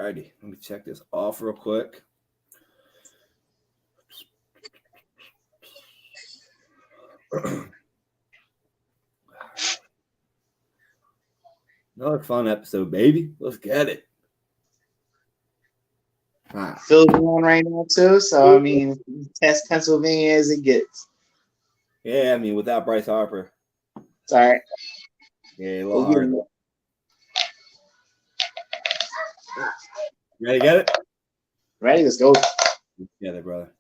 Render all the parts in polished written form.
righty. Let me check this off real quick. Another fun episode, baby. Let's get it. Phil's on right now too, so I mean, test Pennsylvania as it gets. Yeah, I mean, without Bryce Harper. Sorry. Yeah, a little hard. You ready to get it? Ready? Let's go. Together, brother.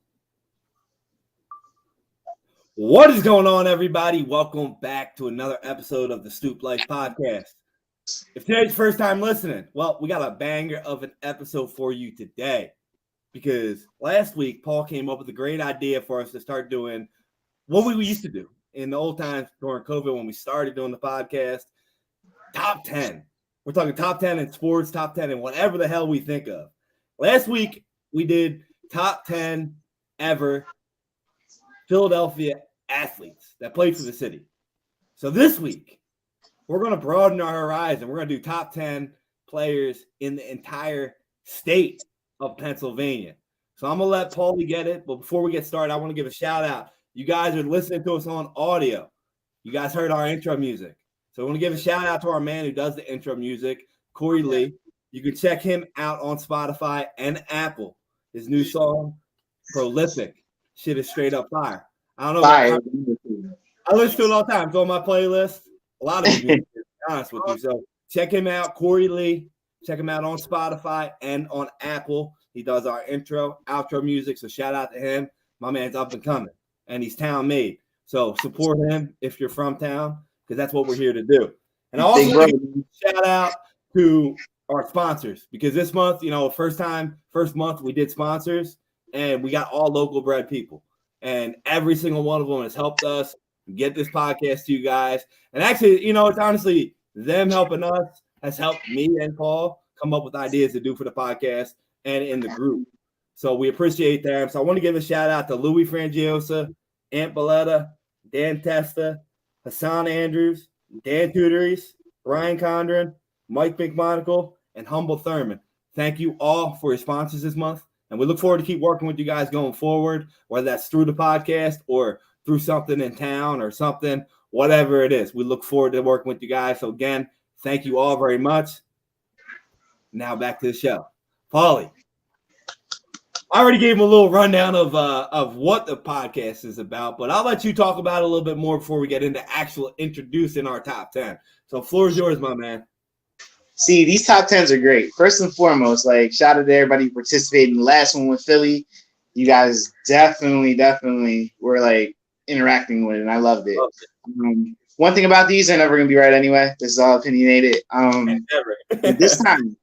What is going on, everybody? Welcome back to another episode of the Stoop Life Podcast. If today's your first time listening, well, we got a banger of an episode for you today. Because last week, Paul came up with a great idea for us to start doing what we used to do in the old times during COVID when we started doing the podcast. Top 10. We're talking top 10 in sports, top 10 in whatever the hell we think of. Last week, we did top 10 ever Philadelphia athletes that played for the city. So this week, we're going to broaden our horizon. We're going to do top 10 players in the entire state of Pennsylvania. So I'm going to let Paulie get it. But before we get started, I want to give a shout out. You guys are listening to us on audio. You guys heard our intro music. So I want to give a shout out to our man who does the intro music, Corey Lee. You can check him out on Spotify and Apple. His new song, Prolific. Shit is straight up fire. I don't know. Fire. I listen to it all the time. It's on my playlist. A lot of it, to be honest with you. So check him out, Corey Lee. Check him out on Spotify and on Apple. He does our intro, outro music. So shout out to him. My man's up and coming, and he's town made. So support him if you're from town, because that's what we're here to do. And I also want to give a shout out to our sponsors, because this month, first month we did sponsors, and we got all local bred people. And every single one of them has helped us get this podcast to you guys. And actually, it's honestly them helping us has helped me and Paul come up with ideas to do for the podcast and in the group. So we appreciate them. So I want to give a shout out to Louis Frangiosa, Ant Balletta, Dan Testa, Hassan Andrews, Dan Tudories, Ryan Condren, Mike McMonagle, and Humble Thurman. Thank you all for your sponsors this month. And we look forward to keep working with you guys going forward, whether that's through the podcast or through something in town or something, whatever it is. We look forward to working with you guys. So again, thank you all very much. Now back to the show. Paulie, I already gave him a little rundown of what the podcast is about, but I'll let you talk about it a little bit more before we get into actual introducing our top 10. So floor is yours, my man. See, these top 10s are great. First and foremost, shout out to everybody who participated in the last one with Philly. You guys definitely were interacting with it, and I loved it. One thing about these, they're never going to be right anyway. This is all opinionated. This time,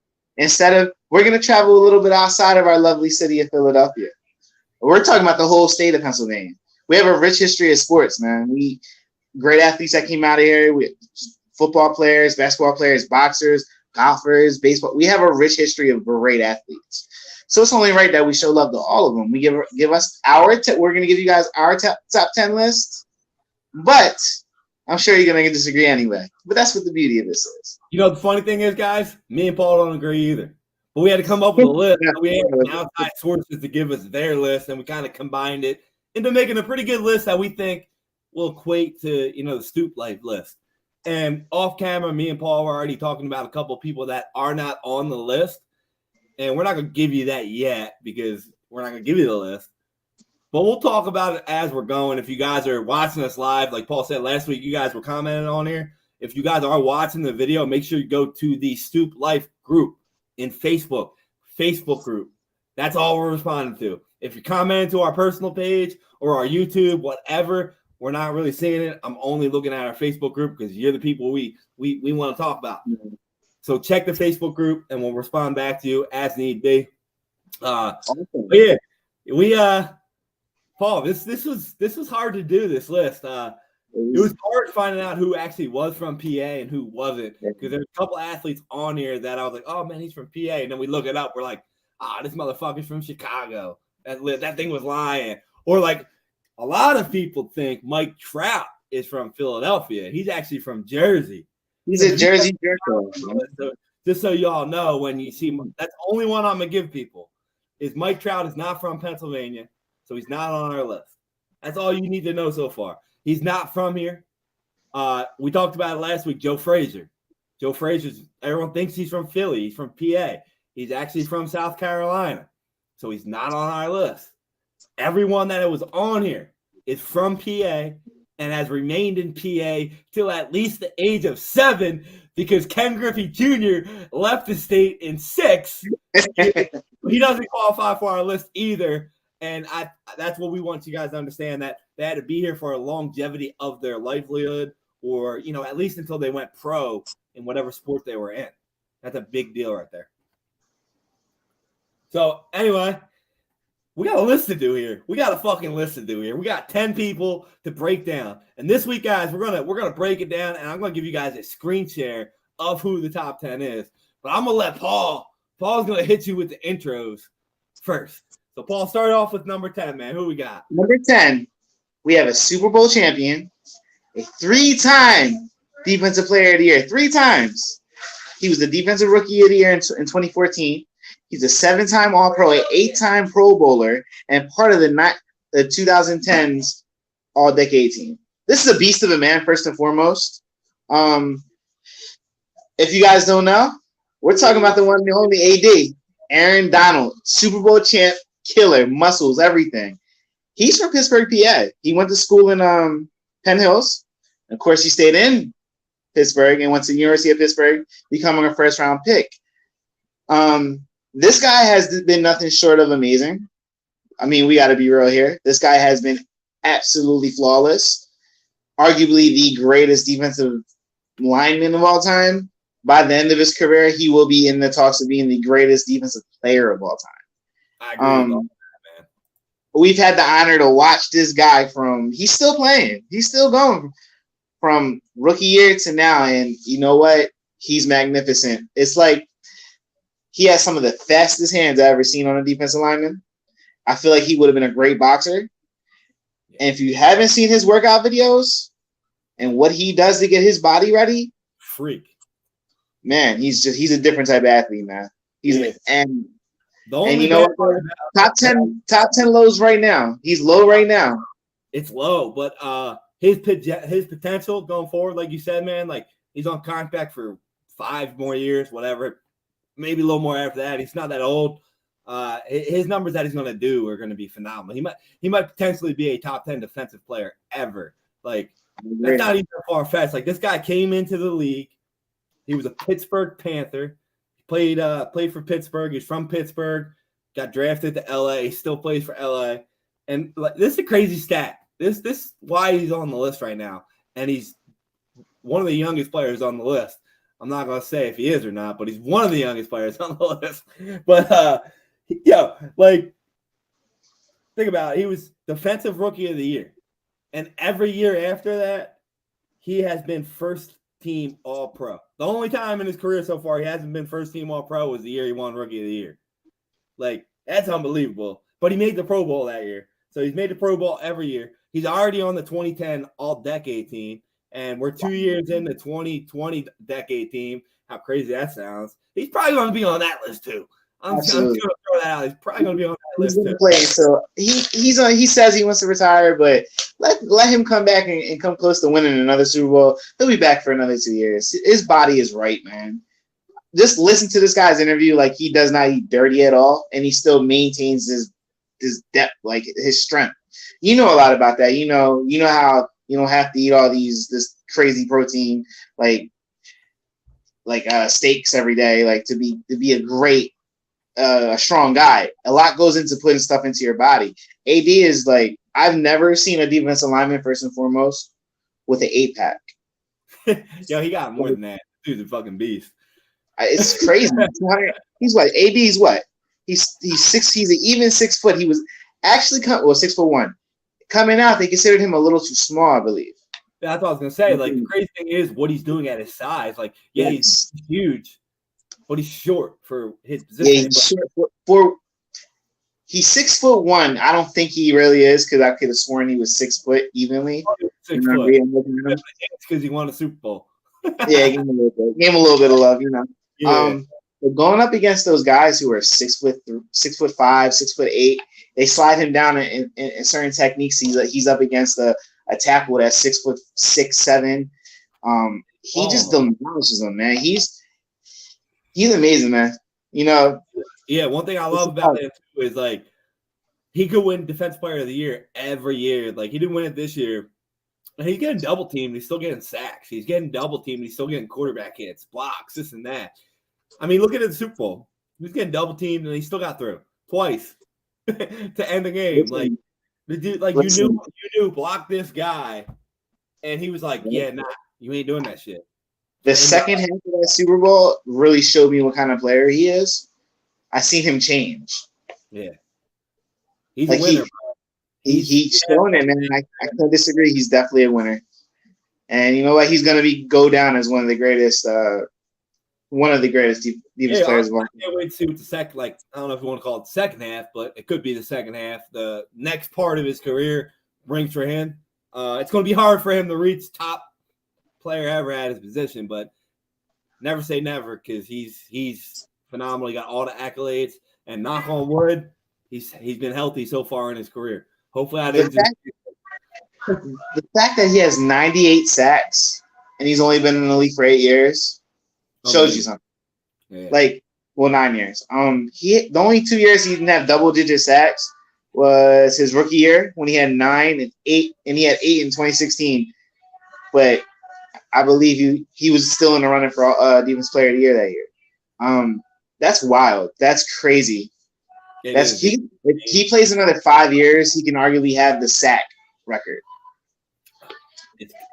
we're going to travel a little bit outside of our lovely city of Philadelphia. We're talking about the whole state of Pennsylvania. We have a rich history of sports, man. Great athletes that came out of here. We football players, basketball players, boxers, golfers, baseball. We have a rich history of great athletes. So it's only right that we show love to all of them. We give us we're going to give you guys our top 10 list, but I'm sure you're going to disagree anyway. But that's what the beauty of this is. The funny thing is, guys, me and Paul don't agree either. But we had to come up with a list. We had outside sources to give us their list, and we kind of combined it into making a pretty good list that we think will equate to, the Stoop Life list. And off camera, me and Paul were already talking about a couple of people that are not on the list. And we're not going to give you that yet because we're not going to give you the list. But we'll talk about it as we're going. If you guys are watching us live, like Paul said last week, you guys were commenting on here. If you guys are watching the video, make sure you go to the Stoop Life group in Facebook group. That's all we're responding to. If you're commenting to our personal page or our YouTube, whatever, we're not really seeing it. I'm only looking at our Facebook group because you're the people we want to talk about. So check the Facebook group and we'll respond back to you as need be. Awesome. But yeah, Paul, this was hard to do, this list. It was hard finding out who actually was from PA and who wasn't, because there's a couple athletes on here that I was like, oh man, he's from PA, and then we look it up, we're like, this motherfucker's from Chicago. That thing was lying. Or a lot of people think Mike Trout is from Philadelphia. He's actually from Jersey. He's a Jersey jerk. just so y'all know, when you see that's the only one I'm gonna give people is Mike Trout is not from Pennsylvania, so he's not on our list. That's all you need to know so far. He's not from here. We talked about it last week. Joe Frazier. Joe Frazier's everyone thinks he's from Philly. He's from PA. He's actually from South Carolina, so he's not on our list. Everyone that was on here is from PA and has remained in PA till at least the age of 7 because Ken Griffey Jr. left the state in 6. He doesn't qualify for our list either. And that's what we want you guys to understand, that they had to be here for a longevity of their livelihood or, at least until they went pro in whatever sport they were in. That's a big deal right there. So anyway, we got a list to do here. We got a fucking list to do here. We got 10 people to break down. And this week, guys, we're gonna break it down, and I'm gonna give you guys a screen share of who the top 10 is. But I'm gonna let Paul's gonna hit you with the intros first. So Paul, start off with number 10, man. Who we got? Number 10, we have a Super Bowl champion, a 3-time Defensive Player of the Year. 3 times. He was the Defensive Rookie of the Year in 2014. He's a 7-time All-Pro, an 8-time Pro Bowler, and part of the 2010s All-Decade team. This is a beast of a man, first and foremost. If you guys don't know, we're talking about the one and the only AD, Aaron Donald, Super Bowl champ, killer, muscles, everything. He's from Pittsburgh, PA. He went to school in Penn Hills. Of course, he stayed in Pittsburgh and went to the University of Pittsburgh, becoming a first-round pick. This guy has been nothing short of amazing. I mean, we got to be real here. This guy has been absolutely flawless. Arguably the greatest defensive lineman of all time. By the end of his career, he will be in the talks of being the greatest defensive player of all time. I agree with that, man. We've had the honor to watch this guy he's still playing. He's still going from rookie year to now. And you know what? He's magnificent. It's like, he has some of the fastest hands I've ever seen on a defensive lineman. I feel like he would have been a great boxer. And if you haven't seen his workout videos and what he does to get his body ready, freak. Man, he's a different type of athlete, man. And you know what? Top 10 lows right now. He's low right now. It's low, but his potential going forward, like you said, man, like he's on contract for 5 more years, whatever. Maybe a little more after that. He's not that old. His numbers that he's going to do are going to be phenomenal. He might potentially be a top 10 defensive player ever. Like, that's not even far-fetched. Like, this guy came into the league. He was a Pittsburgh Panther. He played for Pittsburgh. He's from Pittsburgh. Got drafted to LA. He still plays for LA. And like, this is a crazy stat. This why he's on the list right now. And he's one of the youngest players on the list. I'm not going to say if he is or not, but he's one of the youngest players on the list. But, think about it. He was Defensive Rookie of the Year. And every year after that, he has been first-team All-Pro. The only time in his career so far he hasn't been first-team All-Pro was the year he won Rookie of the Year. Like, that's unbelievable. But he made the Pro Bowl that year. So he's made the Pro Bowl every year. He's already on the 2010 All-Decade team. And we're 2 years in the 2020 decade team. How crazy that sounds. He's probably going to be on that list too. I'm just going to throw that out. He's probably going to be on that list too. Play, so he says he wants to retire, but let him come back and come close to winning another Super Bowl. He'll be back for another 2 years. His body is right, man. Just listen to this guy's interview. Like, he does not eat dirty at all, and he still maintains his depth, like his strength. You know a lot about that. You know how you don't have to eat all this crazy protein like steaks every day, like to be a great a strong guy. A lot goes into putting stuff into your body. AD is like, I've never seen a defensive lineman first and foremost with an 8-pack. Yo, he got more than that. Dude's a fucking beast. It's crazy. He's what? AD's what? He's an even 6 foot. He was actually 6'1". Coming out, they considered him a little too small, I believe. That's what I was gonna say. Like, the crazy thing is what he's doing at his size. Like, he's huge, but he's short for his position. Yeah, he's short. He's 6'1". I don't think he really is, because I could have sworn he was 6 foot evenly. 6 foot. Because he won a Super Bowl. Yeah, give him a little bit of love, Yeah. But going up against those guys who are 6'5", 6'8", they slide him down in certain techniques. He's up against a tackle that's 6'6", 7". He just demolishes them, man. He's amazing, man. You know. Yeah, one thing I love about him too is like he could win Defense Player of the Year every year. Like he didn't win it this year. And he's getting double teamed. He's still getting sacks. He's getting double teamed. He's still getting quarterback hits, blocks, this and that. I mean, look at the Super Bowl. He was getting double teamed and he still got through twice to end the game. Like the dude, like you knew, block this guy, and he was like, "Yeah, nah, you ain't doing that shit." The second half of that Super Bowl really showed me what kind of player he is. I seen him change. Yeah, he's a winner. He's showing it, man. I can't disagree. He's definitely a winner. And you know what? He's going to go down as one of the greatest defense players of all time. I can't wait to see what the second, like, I don't know if you want to call it the second half, but it could be the second half. The next part of his career brings for him. It's going to be hard for him to reach top player ever at his position, but never say never because he's phenomenal. He got all the accolades, and knock on wood, he's been healthy so far in his career. Hopefully, the fact that he has 98 sacks and he's only been in the league for 8 years shows you something. Yeah. 9 years. The only 2 years he didn't have double-digit sacks was his rookie year when he had 9 and 8, and he had 8 in 2016. But I believe he was still in the running for Defense Player of the Year that year. That's wild. That's crazy. If he plays another 5 years, he can arguably have the sack record.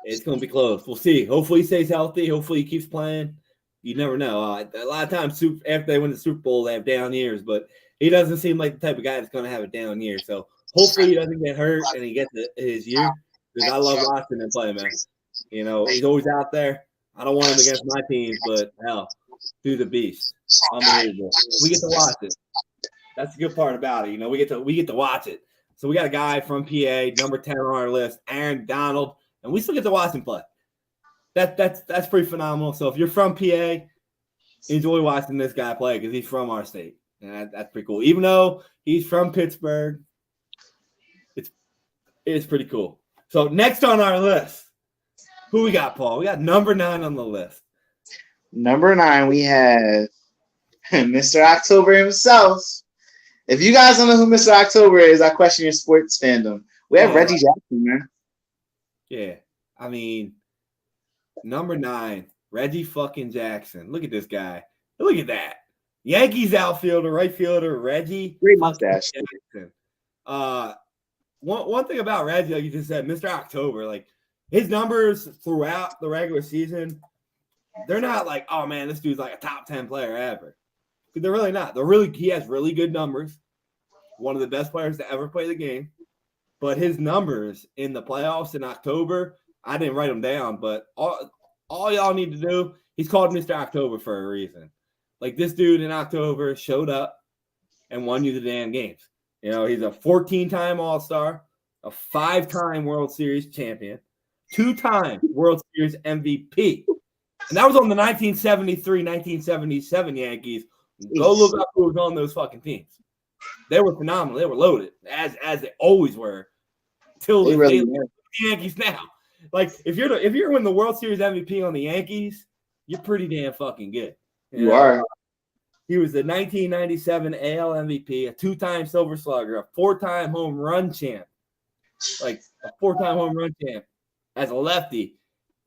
It's going to be close. We'll see. Hopefully he stays healthy. Hopefully he keeps playing. You never know. A lot of times after they win the Super Bowl, they have down years, but he doesn't seem like the type of guy that's going to have a down year. So hopefully he doesn't get hurt and he gets his year because I love watching him play, man. You know, he's always out there. I don't want him against my team, but hell, do the beast. Unbelievable. We get to watch it. That's the good part about it. You know, we get to watch it. So we got a guy from PA, number 10 on our list, Aaron Donald, and we still get to watch him play. That's pretty phenomenal. So if you're from PA, enjoy watching this guy play because he's from our state, and that's pretty cool. Even though he's from Pittsburgh, it's pretty cool. So next on our list, who we got, Paul? We got number 9 on the list. Number 9, we have Mr. October himself. If you guys don't know who Mr. October is, I question your sports fandom. We have Reggie Jackson, man. Yeah, I mean, number 9, Reggie fucking Jackson. Look at this guy. Look at that. Yankees outfielder, right fielder, Reggie. Great mustache. Jackson. One thing about Reggie, like you just said, Mr. October, like his numbers throughout the regular season, they're not like, oh man, this dude's like a top 10 player ever. They're really not. He has really good numbers. One of the best players to ever play the game. But his numbers in the playoffs in October, I didn't write them down, but all y'all need to do, he's called Mr. October for a reason. Like this dude in October showed up and won you the damn games. You know, he's a 14-time All-Star, a 5-time World Series champion, 2-time World Series MVP. And that was on the 1973-1977 Yankees. Go look up who was on those fucking teams. They were phenomenal. They were loaded, as they always were. Till the Yankees now. Like if you're winning the World Series MVP on the Yankees, you're pretty damn fucking good. You are. He was the 1997 AL MVP, a 2-time Silver Slugger, a 4-time home run champ. Like a 4-time home run champ as a lefty.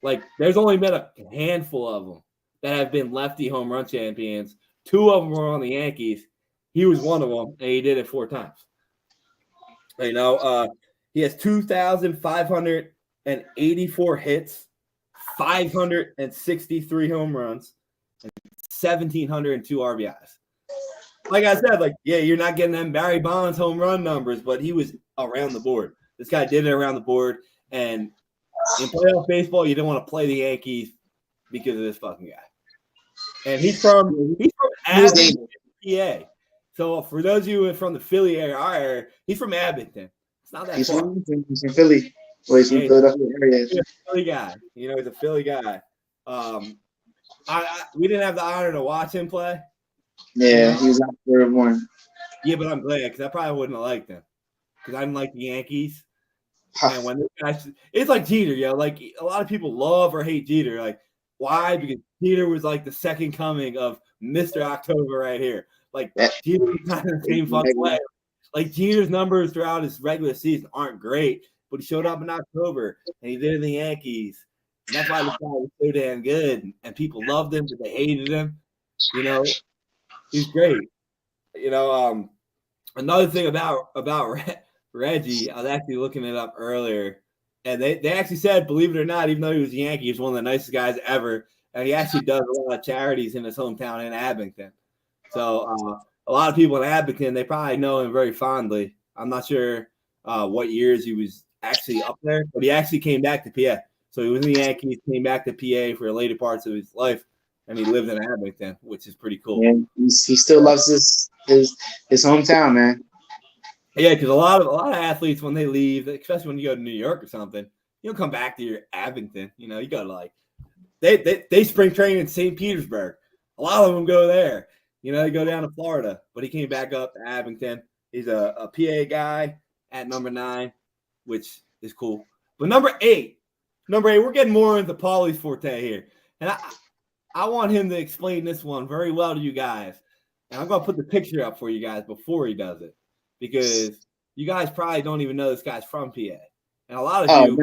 Like there's only been a handful of them that have been lefty home run champions. 2 of them were on the Yankees. He was one of them, and he did it 4 times. You know, he has 2,584 hits, 563 home runs, and 1,702 RBIs. Like I said, you're not getting them Barry Bonds home run numbers, but he was around the board. This guy did it around the board, and in playoff baseball, you don't want to play the Yankees because of this fucking guy. And he's from Abington, PA. So for those of you from the Philly area, he's from Abington. It's not that far. He's from Philly. Well, he's from Philadelphia area. He's a Philly guy. You know, he's a Philly guy. We didn't have the honor to watch him play. Yeah, he was not third one. Yeah, but I'm glad because I probably wouldn't have liked him because I didn't like the Yankees. And when this guy, it's like Jeter, yo. Like a lot of people love or hate Jeter. Like why? Because Jeter was like the second coming of Mr. October right here. Like Jeter was kind of the same fucking way. Like Jeter's numbers throughout his regular season aren't great, but he showed up in October and he did it in the Yankees. And that's why the guy was so damn good. And people loved him, but they hated him. You know, he's great. You know, another thing about Reggie, I was actually looking it up earlier, and they actually said, believe it or not, even though he was a Yankee, he's one of the nicest guys ever, and he actually does a lot of charities in his hometown in Abington. So a lot of people in Abington, they probably know him very fondly. I'm not sure what years he was actually up there, but he actually came back to PA. So he was in the Yankees, came back to PA for later parts of his life, and he lived in Abington, which is pretty cool. Yeah, he still loves his hometown, man. Yeah, because a lot of athletes when they leave, especially when you go to New York or something, you don't come back to your Abington. You know, you go to like they spring train in St. Petersburg. A lot of them go there. You know, they go down to Florida, but he came back up to Abington. He's a PA guy at number 9, which is cool. But number eight, we're getting more into Paulie's forte here, and I want him to explain this one very well to you guys. And I'm gonna put the picture up for you guys before he does it, because you guys probably don't even know this guy's from PA, and a lot of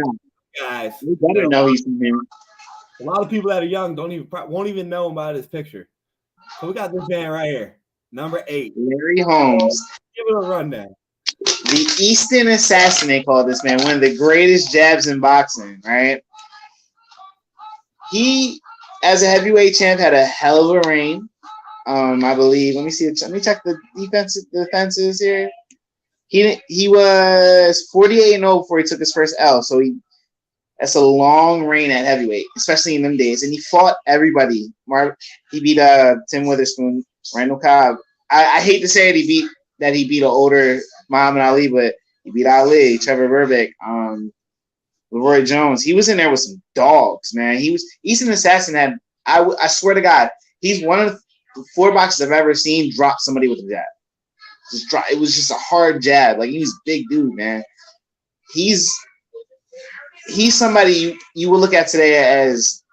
guys better know he's from here. A lot of people that are young won't even know about his picture. So we got this man right here, number 8, Larry Holmes. Give it a rundown. The Easton Assassin, they call this man, one of the greatest jabs in boxing, right? He, as a heavyweight champ, had a hell of a reign. I believe. Let me check the defenses here. He was 48-0 before he took his first L. So that's a long reign at heavyweight, especially in them days. And he fought everybody. He beat Tim Witherspoon, Randall Cobb. I hate to say it, he beat an older Muhammad Ali, but he beat Ali, Trevor Burbick, Leroy Jones. He was in there with some dogs, man. Easton Assassin had. I swear to God, he's one of the 4 boxers I've ever seen drop somebody with a jab. It was just a hard jab. Like, he was a big dude, man. He's somebody you would look at today as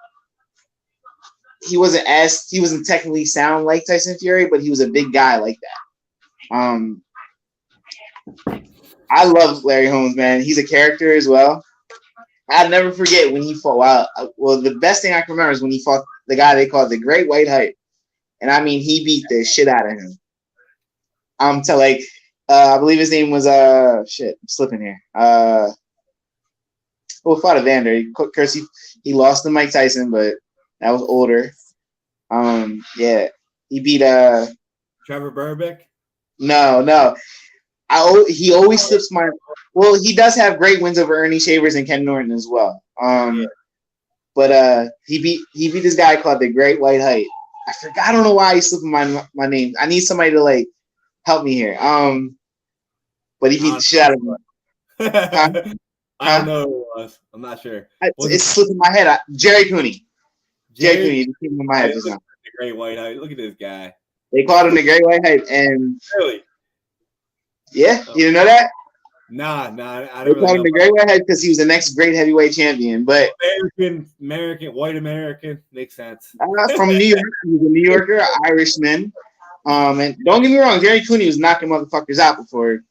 he wasn't technically sound like Tyson Fury, but he was a big guy like that. I love Larry Holmes, man. He's a character as well. I'll never forget when he fought. Well, the best thing I can remember is when he fought the guy they called the Great White Hype. And I mean, he beat the shit out of him. I believe his name was I'm slipping here. Fought Evander. He lost to Mike Tyson, but that was older. Yeah, he beat Trevor Burbick. No. He always slips my. Well, he does have great wins over Ernie Shavers and Ken Norton as well. But he beat this guy called the Great White Hype. I forgot. I don't know why he's slipping my name. I need somebody to like help me here. But he beat the shit out of me. I don't know who it was. I'm not sure. It's slipping my head. Jerry Cooney. Jerry Cooney. It's slipping my head just now. The Great White Hype. Look at this guy. They called him the Great White Hype, and really, yeah, you didn't know that? Nah. I they called him the Great White Hype because he was the next great heavyweight champion. But American, white American makes sense. From New York, he was a New Yorker, Irishman. And don't get me wrong, Jerry Cooney was knocking motherfuckers out before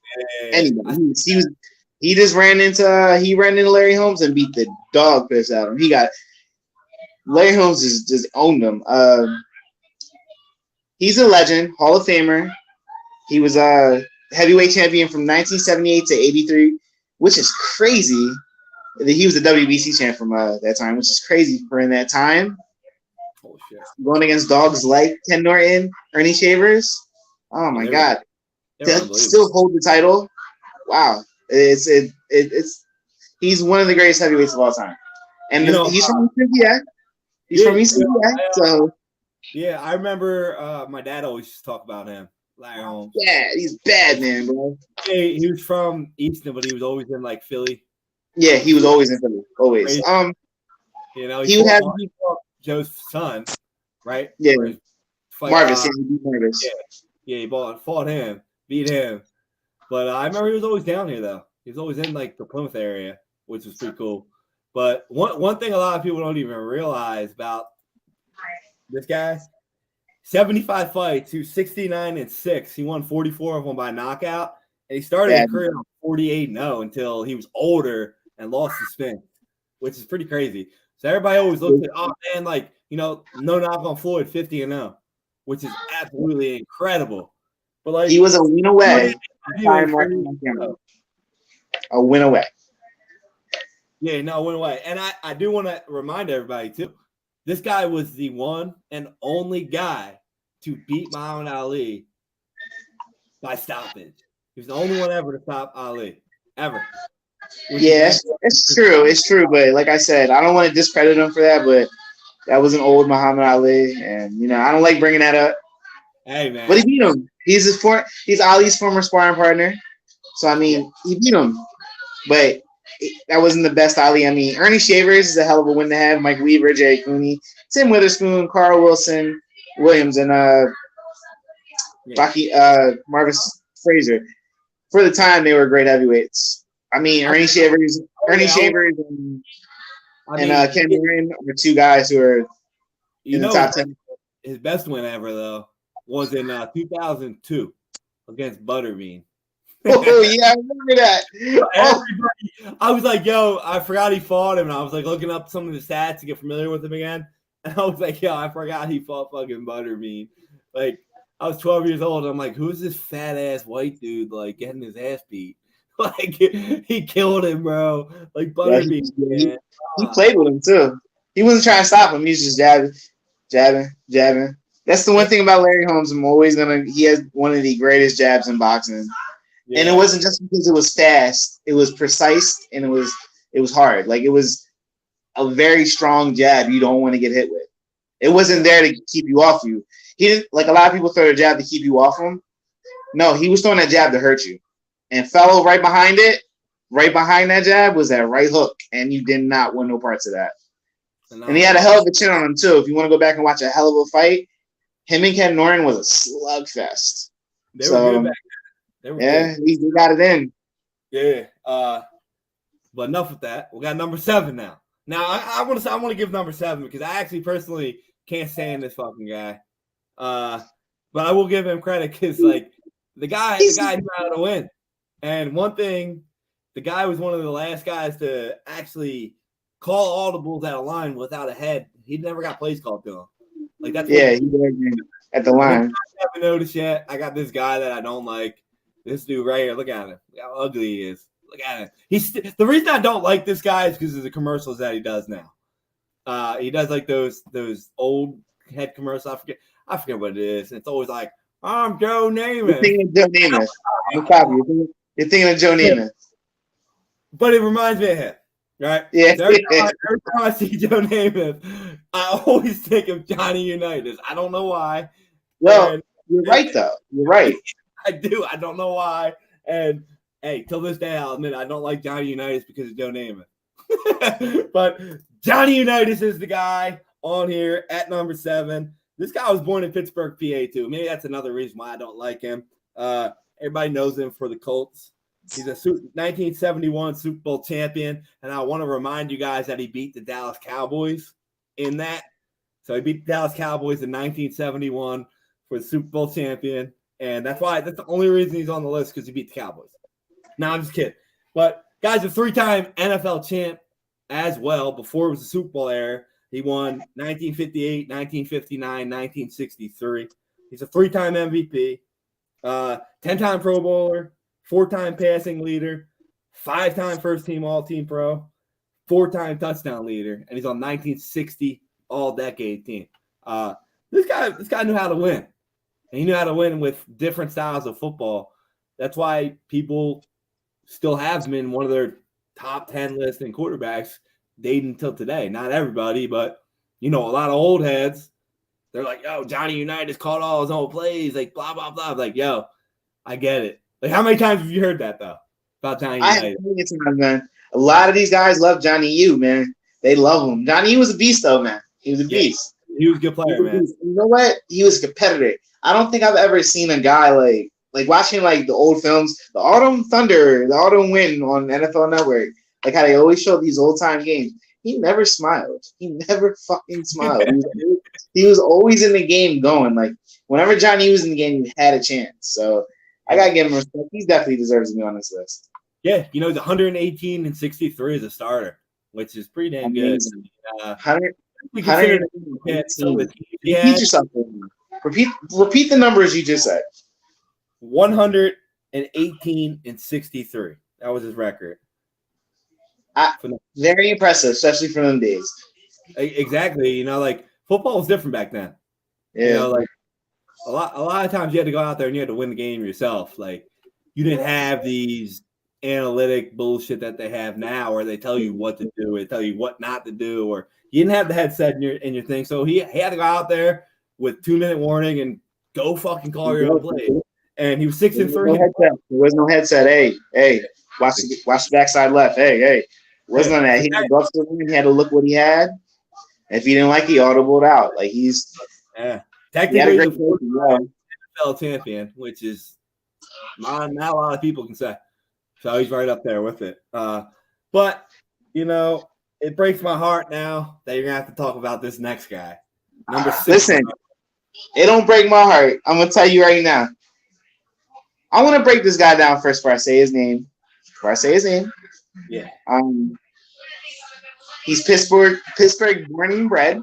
anybody. He ran into Larry Holmes and beat the dog piss out of him. Larry Holmes just owned him. He's a legend, Hall of Famer. He was a heavyweight champion from 1978 to 83, which is crazy. He was a WBC champ from that time, which is crazy for in that time. Oh shit! Going against dogs like Ken Norton, Ernie Shavers. Oh my God! To still hold the title. Wow! It's he's one of the greatest heavyweights of all time, and he's from Cynthia. He's from East Cynthia, so. Yeah, I remember my dad always used to talk about him. Larry Holmes. Yeah, he's bad, man, bro. He was from Easton, but he was always in like Philly. Yeah, he was always in Philly. Always. He would have Joe's son, right? Yeah. For his fight, Marvis, yeah, he beat Marvis. yeah, he fought him, beat him. But I remember he was always down here though. He was always in like the Plymouth area, which was pretty cool. But one thing a lot of people don't even realize about this guy, 75 fights, he was 69-6. He won 44 of them by knockout. And he started his career on 48-0 until he was older and lost his spin, which is pretty crazy. So everybody always looks at, oh man, like, no knock on Floyd, 50-0, which is absolutely incredible. But like, he was a win away. A win away. Yeah, no, win away. And I do want to remind everybody too, this guy was the one and only guy to beat Muhammad Ali by stoppage. He was the only one ever to stop Ali, ever. Yeah, it's true. It's true. But like I said, I don't want to discredit him for that, but that was an old Muhammad Ali. And, I don't like bringing that up. Hey, man. But he beat him. He's Ali's former sparring partner. So, he beat him. But that wasn't the best Ali. Ernie Shavers is a hell of a win to have. Mike Weaver, Jerry Cooney, Tim Witherspoon, Carl Wilson, Williams, and Marvis Frazier. For the time, they were great heavyweights. Ernie Shavers, and Ken Warren are two guys who are in the top 10. His best win ever, though, was in 2002 against Butterbean. Oh, yeah, I remember that. I was like, yo, I forgot he fought him. And I was like looking up some of the stats to get familiar with him again. And I was like, yo, I forgot he fought fucking Butterbean. Like, I was 12 years old. I'm like, who's this fat ass white dude like getting his ass beat? Like, he killed him, bro. Like Butterbean. Yeah, he played with him too. He wasn't trying to stop him. He was just jabbing. That's the one thing about Larry Holmes. He has one of the greatest jabs in boxing. Yeah. And it wasn't just because it was fast. It was precise and it was hard. Like, it was a very strong jab you don't want to get hit with. It wasn't there to keep you off you. He didn't, like a lot of people throw a jab to keep you off him. No, he was throwing that jab to hurt you. And fellow right behind that jab was that right hook. And you did not want no parts of that. And he had a hell of a chin on him too. If you want to go back and watch a hell of a fight, him and Ken Norton was a slugfest. They were good back then. They got it in. Yeah. But enough with that. We got number 7 now. Now I want to give number 7 because I actually personally can't stand this fucking guy. But I will give him credit because like the guy knew how to win. And one thing, the guy was one of the last guys to actually call audibles at a line without a head. He never got plays called to him. Like that's he did at the line. I haven't noticed yet. I got this guy that I don't like. This dude right here. Look at him. Look how ugly he is. Look at him. The reason I don't like this guy is because of the commercials that he does now. He does like those old head commercials. I forget what it is. It's always like, I'm Joe Namath. You're thinking of Joe Namath. You're thinking of Joe Namath. But it reminds me of him, right? Yeah. So every time I see Joe Namath, I always think of Johnny Unitas. I don't know why. Well, you're right, though. You're right. I do. I don't know why. And hey, till this day, I'll admit I don't like Johnny Unitas because of Joe Namath. But Johnny Unitas is the guy on here at number 7. This guy was born in Pittsburgh, PA, too. Maybe that's another reason why I don't like him. Everybody knows him for the Colts. He's a 1971 Super Bowl champion, and I want to remind you guys that he beat the Dallas Cowboys in that. So he beat the Dallas Cowboys in 1971 for the Super Bowl champion, and that's the only reason he's on the list because he beat the Cowboys. No, I'm just kidding. But guy's a 3-time NFL champ as well. Before it was the Super Bowl era, he won 1958, 1959, 1963. He's a 3-time MVP, 10-time Pro Bowler, 4-time passing leader, 5-time first-team All-Team Pro, 4-time touchdown leader, and he's on 1960 All-Decade team. This guy knew how to win, and he knew how to win with different styles of football. That's why people still have him in one of their top 10 list in quarterbacks dating until today. Not everybody, but a lot of old heads. They're like, yo, Johnny Unitas called all his own plays, like blah blah blah. I'm like, yo, I get it. Like, how many times have you heard that though about Johnny Unitas? Man. A lot of these guys love Johnny U, man. They love him. Johnny U was a beast, though, man. He was a beast. He was a good player, man. You know what? He was a competitor. I don't think I've ever seen a guy like watching like the old films, the Autumn Thunder, the Autumn Wind on NFL Network, like how they always show these old time games. He never smiled. He never fucking smiled. He was always in the game going. Like whenever Johnny was in the game, he had a chance. So I gotta give him respect. He definitely deserves to be on this list. Yeah, he's 118 and 63 as a starter, which is pretty damn good. 100. Yeah. Repeat yourself. Repeat the numbers you just said. 118 and 63. That was his record. Very impressive, especially from them days. Exactly. Like football was different back then. Yeah. Like a lot of times you had to go out there and you had to win the game yourself. Like you didn't have these analytic bullshit that they have now, where they tell you what to do, they tell you what not to do, or you didn't have the headset in your thing. So he had to go out there with 2-minute warning and go fucking call your own play. And he was 6-3. There was no headset. Hey, watch the backside left. Hey. Wasn't on that. He had to go up to him. He had to look what he had. If he didn't like it, he audibled out. Like he's technically the NFL champion, which is not a lot of people can say. So he's right up there with it. But it breaks my heart now that you're gonna have to talk about this next guy. Number 6. Listen, it don't break my heart. I'm gonna tell you right now. I want to break this guy down first before I say his name. Yeah. He's Pittsburgh born and bred.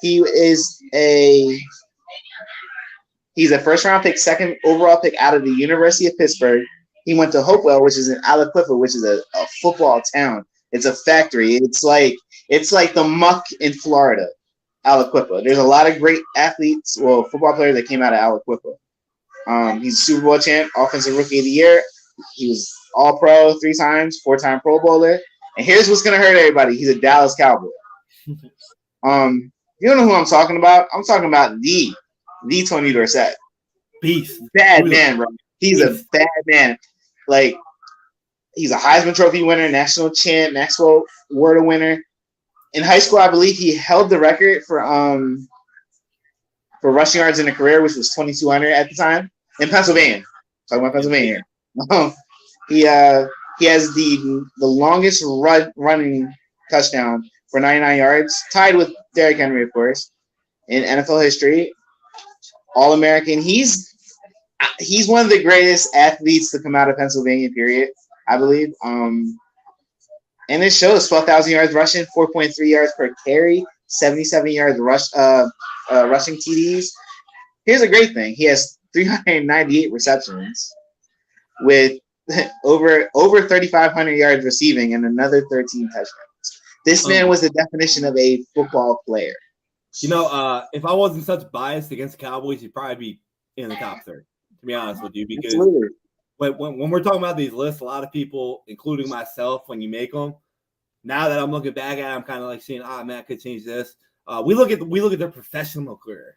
He's a first round pick, second overall pick out of the University of Pittsburgh. He went to Hopewell, which is in Aliquippa, which is a football town. It's a factory. It's like the muck in Florida, Aliquippa. There's a lot of great athletes, football players that came out of Aliquippa. He's a Super Bowl champ, Offensive Rookie of the Year. He was All-Pro 3 times, 4-time Pro Bowler. And here's what's gonna hurt everybody: he's a Dallas Cowboy. You don't know who I'm talking about? I'm talking about the Tony Dorsett. Beast. Bad man, bro. He's a bad man. Like, he's a Heisman Trophy winner, national champ, Maxwell Award winner. In high school, I believe he held the record for rushing yards in a career, which was 2,200 at the time in Pennsylvania. Talking about Pennsylvania. He has the longest running touchdown for 99 yards, tied with Derrick Henry, of course, in NFL history. All-American. He's one of the greatest athletes to come out of Pennsylvania, period, I believe. And it shows 12,000 yards rushing, 4.3 yards per carry, 77 yards rushing TDs. Here's a great thing. He has 398 receptions with over 3,500 yards receiving and another 13 touchdowns. This man was the definition of a football player. If I wasn't such biased against the Cowboys, he'd probably be in the top 30, to be honest with you, because when we're talking about these lists, a lot of people, including myself, when you make them, now that I'm looking back at it, I'm kind of like seeing, man, I could change this. We look at their professional career.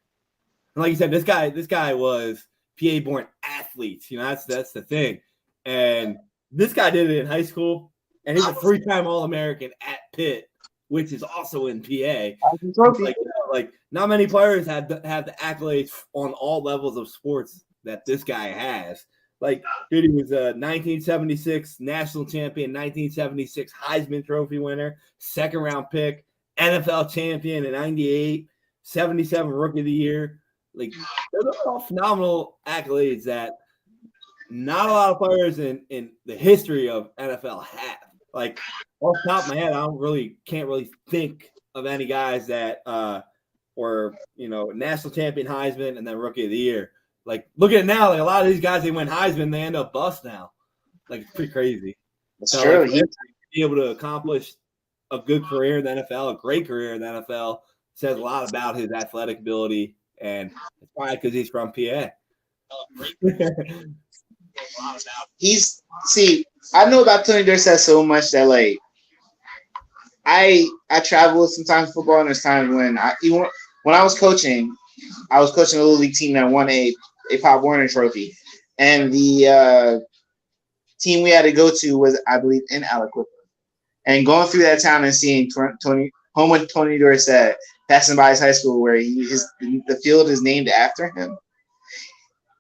And like you said, this guy was PA-born athletes. That's the thing. And this guy did it in high school, and he's a 3-time All-American at Pitt, which is also in PA. Like not many players have the accolades on all levels of sports that this guy has. Like, dude, he was a 1976 national champion, 1976 Heisman Trophy winner, second-round pick, NFL champion in 98, 77 Rookie of the Year. Like, those are all phenomenal accolades that not a lot of players in the history of NFL have. Like, off the top of my head, can't really think of any guys that were, national champion, Heisman, and then Rookie of the Year. Like, look at it now. Like, a lot of these guys, they win Heisman, they end up bust now. Like, it's pretty crazy. That's true. Like, be able to accomplish a good career in the NFL, a great career in the NFL, says a lot about his athletic ability, and it's probably because he's from PA. I know about Tony Dorsett so much that, like, I travel sometimes football, and there's times when I was coaching a little league team that won a Pop Warner Trophy, and the team we had to go to was, I believe, in Aliquippa. And going through that town and seeing Tony Dorsett passing by his high school where the field is named after him.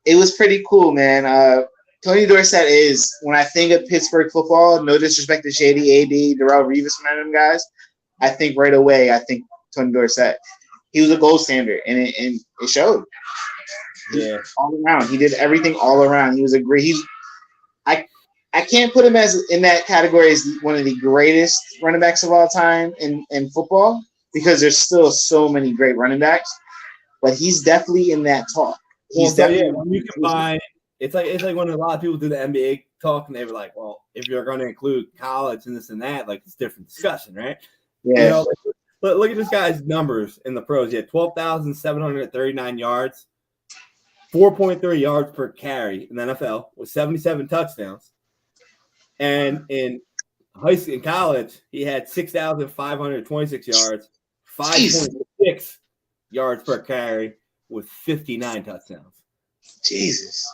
It was pretty cool, man. Tony Dorsett is, when I think of Pittsburgh football, no disrespect to Shady, AD, Darrelle Revis, and them guys, I think right away, I think Tony Dorsett. He was a gold standard, and it showed. Yeah, all around. He did everything all around. He was a great. I can't put him in that category as one of the greatest running backs of all time in football because there's still so many great running backs, but he's definitely in that talk. He's definitely when you combine. It's like when a lot of people do the NBA talk and they were like, well, if you're going to include college and this and that, like it's a different discussion, right? Yeah. You know, but look at this guy's numbers in the pros. He had 12,739 yards, 4.3 yards per carry in the NFL with 77 touchdowns. And in high school, in college, he had 6,526 yards, 5.6 yards per carry with 59 touchdowns. Jesus.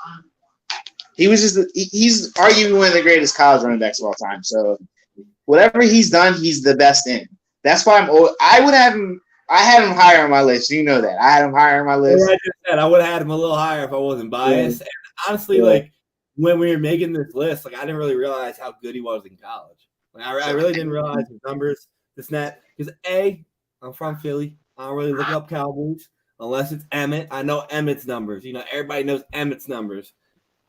He's arguably one of the greatest college running backs of all time. So whatever he's done, he's the best in. That's why I had him higher on my list. You know that. I had him higher on my list. I just said I would have had him a little higher if I wasn't biased. And honestly, like when we were making this list, like I didn't really realize how good he was in college. Like I really didn't realize his numbers, this and that. Because I'm from Philly. I don't really look up Cowboys unless it's Emmett. I know Emmett's numbers. You know, everybody knows Emmett's numbers.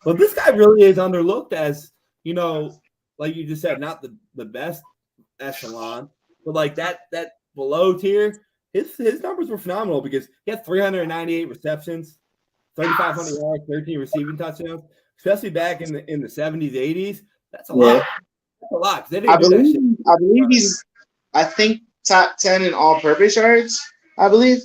But this guy really is underlooked as, you know, like you just said, not the best echelon, but like that below tier, his numbers were phenomenal because he had 398 receptions, 3,500 yards, 13 receiving touchdowns, especially back in the 70s, 80s. That's a lot. That's a lot. They didn't do that shit. I believe he's, I think, top 10 in all-purpose yards, I believe.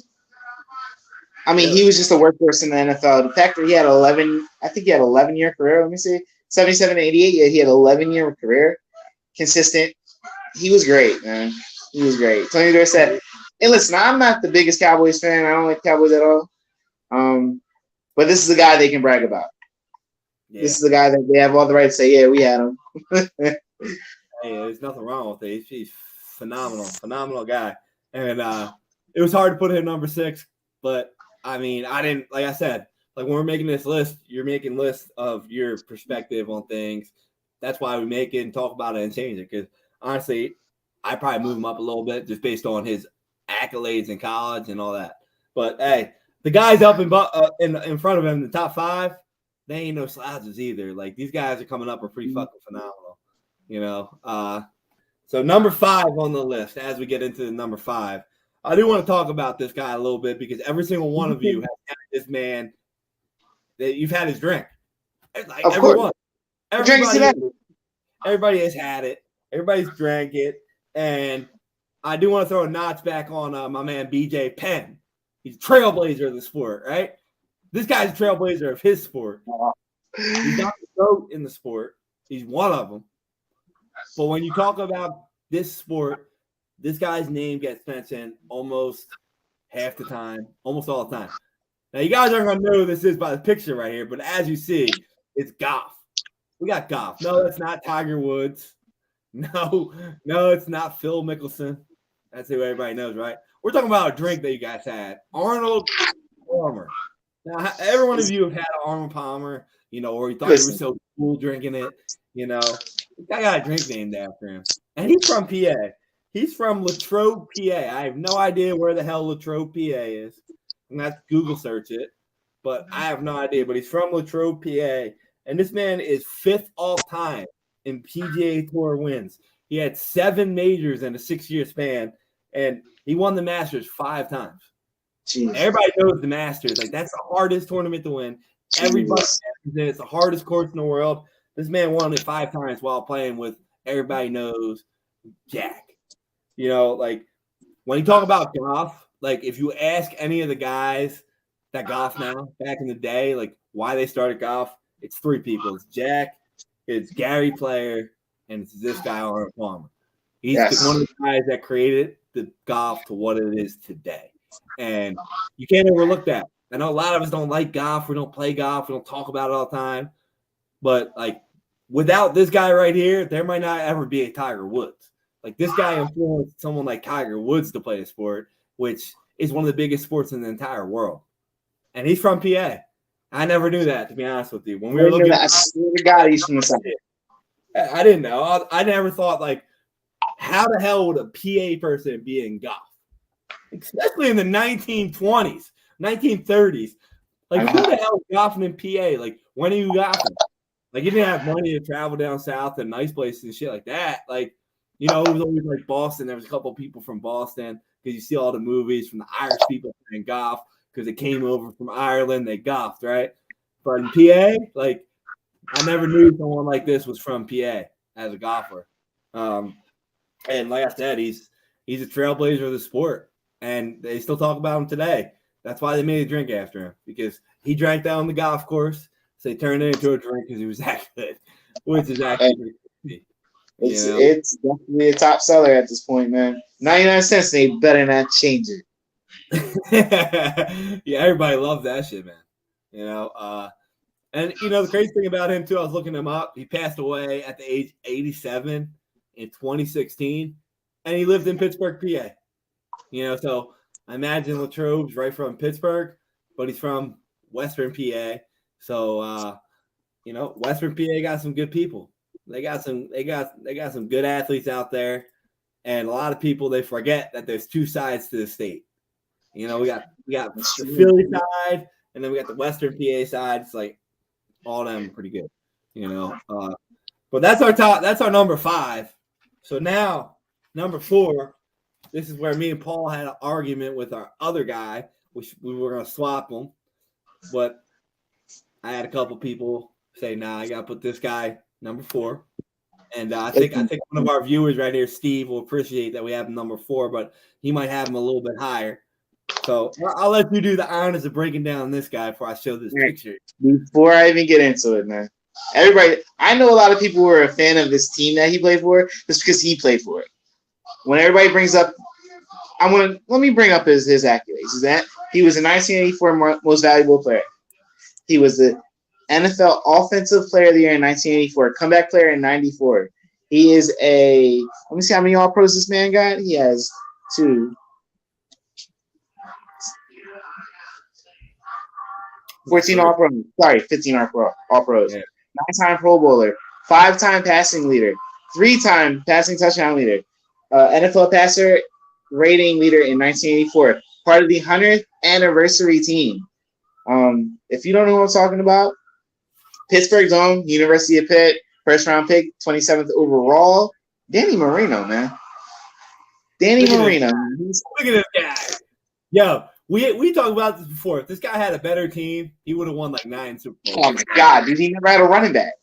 I mean, he was just a workhorse in the NFL. The fact that he had 11-year career. Let me see, 77 to 88. Yeah, he had 11-year career, consistent. He was great, man. He was great. Tony Dorsett. And listen, I'm not the biggest Cowboys fan. I don't like Cowboys at all. But this is a guy they can brag about. Yeah. This is a guy that they have all the right to say, yeah, we had him. Hey, there's nothing wrong with it. He's phenomenal guy. And it was hard to put him number 6, but I mean, I didn't, like I said, like when we're making this list, you're making lists of your perspective on things. That's why we make it and talk about it and change it. Because honestly, I probably move him up a little bit just based on his accolades in college and all that. But hey, the guys up in front of him, the top 5, they ain't no slouches either. Like these guys are coming up are pretty fucking phenomenal, you know. So number 5 on the list as we get into the number 5. I do want to talk about this guy a little bit because every single one of you has had this man that you've had his drink. Like everyone. Everybody has had it. Everybody's drank it. And I do want to throw a notch back on my man BJ Penn. He's a trailblazer of the sport, right? This guy's a trailblazer of his sport. He's not the GOAT in the sport. He's one of them. But when you talk about this sport, this guy's name gets mentioned almost half the time, almost all the time. Now, you guys aren't going to know who this is by the picture right here, but as you see, it's Goff. We got Goff. No, it's not Tiger Woods. No, it's not Phil Mickelson. That's who everybody knows, right? We're talking about a drink that you guys had. Arnold Palmer. Now, every one of you have had an Arnold Palmer, you know, or you thought you were so cool drinking it, you know. I got a drink named after him. And he's from PA. He's from Latrobe, PA. I have no idea where the hell Latrobe, PA is. I'm going to have to Google search it, but I have no idea. But he's from Latrobe, PA. And this man is 5th all time in PGA Tour wins. He had 7 majors in a 6-year span, and he won the Masters 5 times. Jeez. Everybody knows the Masters. Like, that's the hardest tournament to win. Jeez. Everybody knows it. It's the hardest course in the world. This man won it 5 times while playing with everybody knows Jack. You know, like when you talk about golf, like if you ask any of the guys that golf now back in the day, like why they started golf, it's 3 people. It's Jack, it's Gary Player, and it's this guy Arnold Palmer. He's one of the guys that created the golf to what it is today. And you can't overlook that. I know a lot of us don't like golf, we don't play golf, we don't talk about it all the time. But like without this guy right here, there might not ever be a Tiger Woods. Like this guy influenced someone like Tiger Woods to play the sport, which is one of the biggest sports in the entire world. And he's from PA. I never knew that, to be honest with you. When we were looking, I swear to God, he's from the South. I didn't know. I never thought, like, how the hell would a PA person be in golf? Especially in the 1920s, 1930s. Like, who the hell is golfing in PA? Like, when are you golfing? Like, you didn't have money to travel down south and nice places and shit like that. Like, you know, it was always like Boston. There was a couple of people from Boston because you see all the movies from the Irish people playing golf because they came over from Ireland. They golfed, right? But in PA, like, I never knew someone like this was from PA as a golfer. And like I said, he's a trailblazer of the sport. And they still talk about him today. That's why they made a drink after him, because he drank down the golf course. So they turned it into a drink because he was that good, which is actually it's definitely a top seller at this point, man. 99 cents, they better not change it. Yeah, everybody loved that shit, man. You know, and you know the crazy thing about him too, I was looking him up. He passed away at the age 87 in 2016, and he lived in Pittsburgh, PA. You know, so I imagine Latrobe's right from Pittsburgh, but he's from Western PA. So you know, Western PA got some good people. They got some good athletes out there, and a lot of people, they forget that there's two sides to the state. You know, we got the Philly side, and then we got the Western PA side. It's like all of them pretty good, you know. But that's our number 5. So now number 4. This is where me and Paul had an argument with our other guy, which we were going to swap them. But I had a couple people say, nah, I got to put this guy number 4. And I think one of our viewers right here, Steve, will appreciate that we have him number 4, but he might have him a little bit higher. So I'll let you do the honors of breaking down this guy before I show this picture. Before I even get into it, man. Everybody, I know a lot of people who are a fan of this team that he played for just because he played for it. When everybody brings up, let me bring up his accolades. Is that he was a 1984 most valuable player. He was the NFL Offensive Player of the Year in 1984, comeback player in 94. He is let me see how many All-Pros this man got. He has 14 All-Pros. Sorry, 15 All-Pros. Yeah. 9-time Pro Bowler, 5-time passing leader, 3-time passing touchdown leader, NFL passer rating leader in 1984, part of the 100th anniversary team. If you don't know what I'm talking about, Pittsburgh's own University of Pitt, first-round pick, 27th overall, Danny Marino, man. Danny Marino. Look at this guy. Yo, we talked about this before. If this guy had a better team, he would have won like 9 Super Bowls. Oh, my God. Dude, he never had a running back.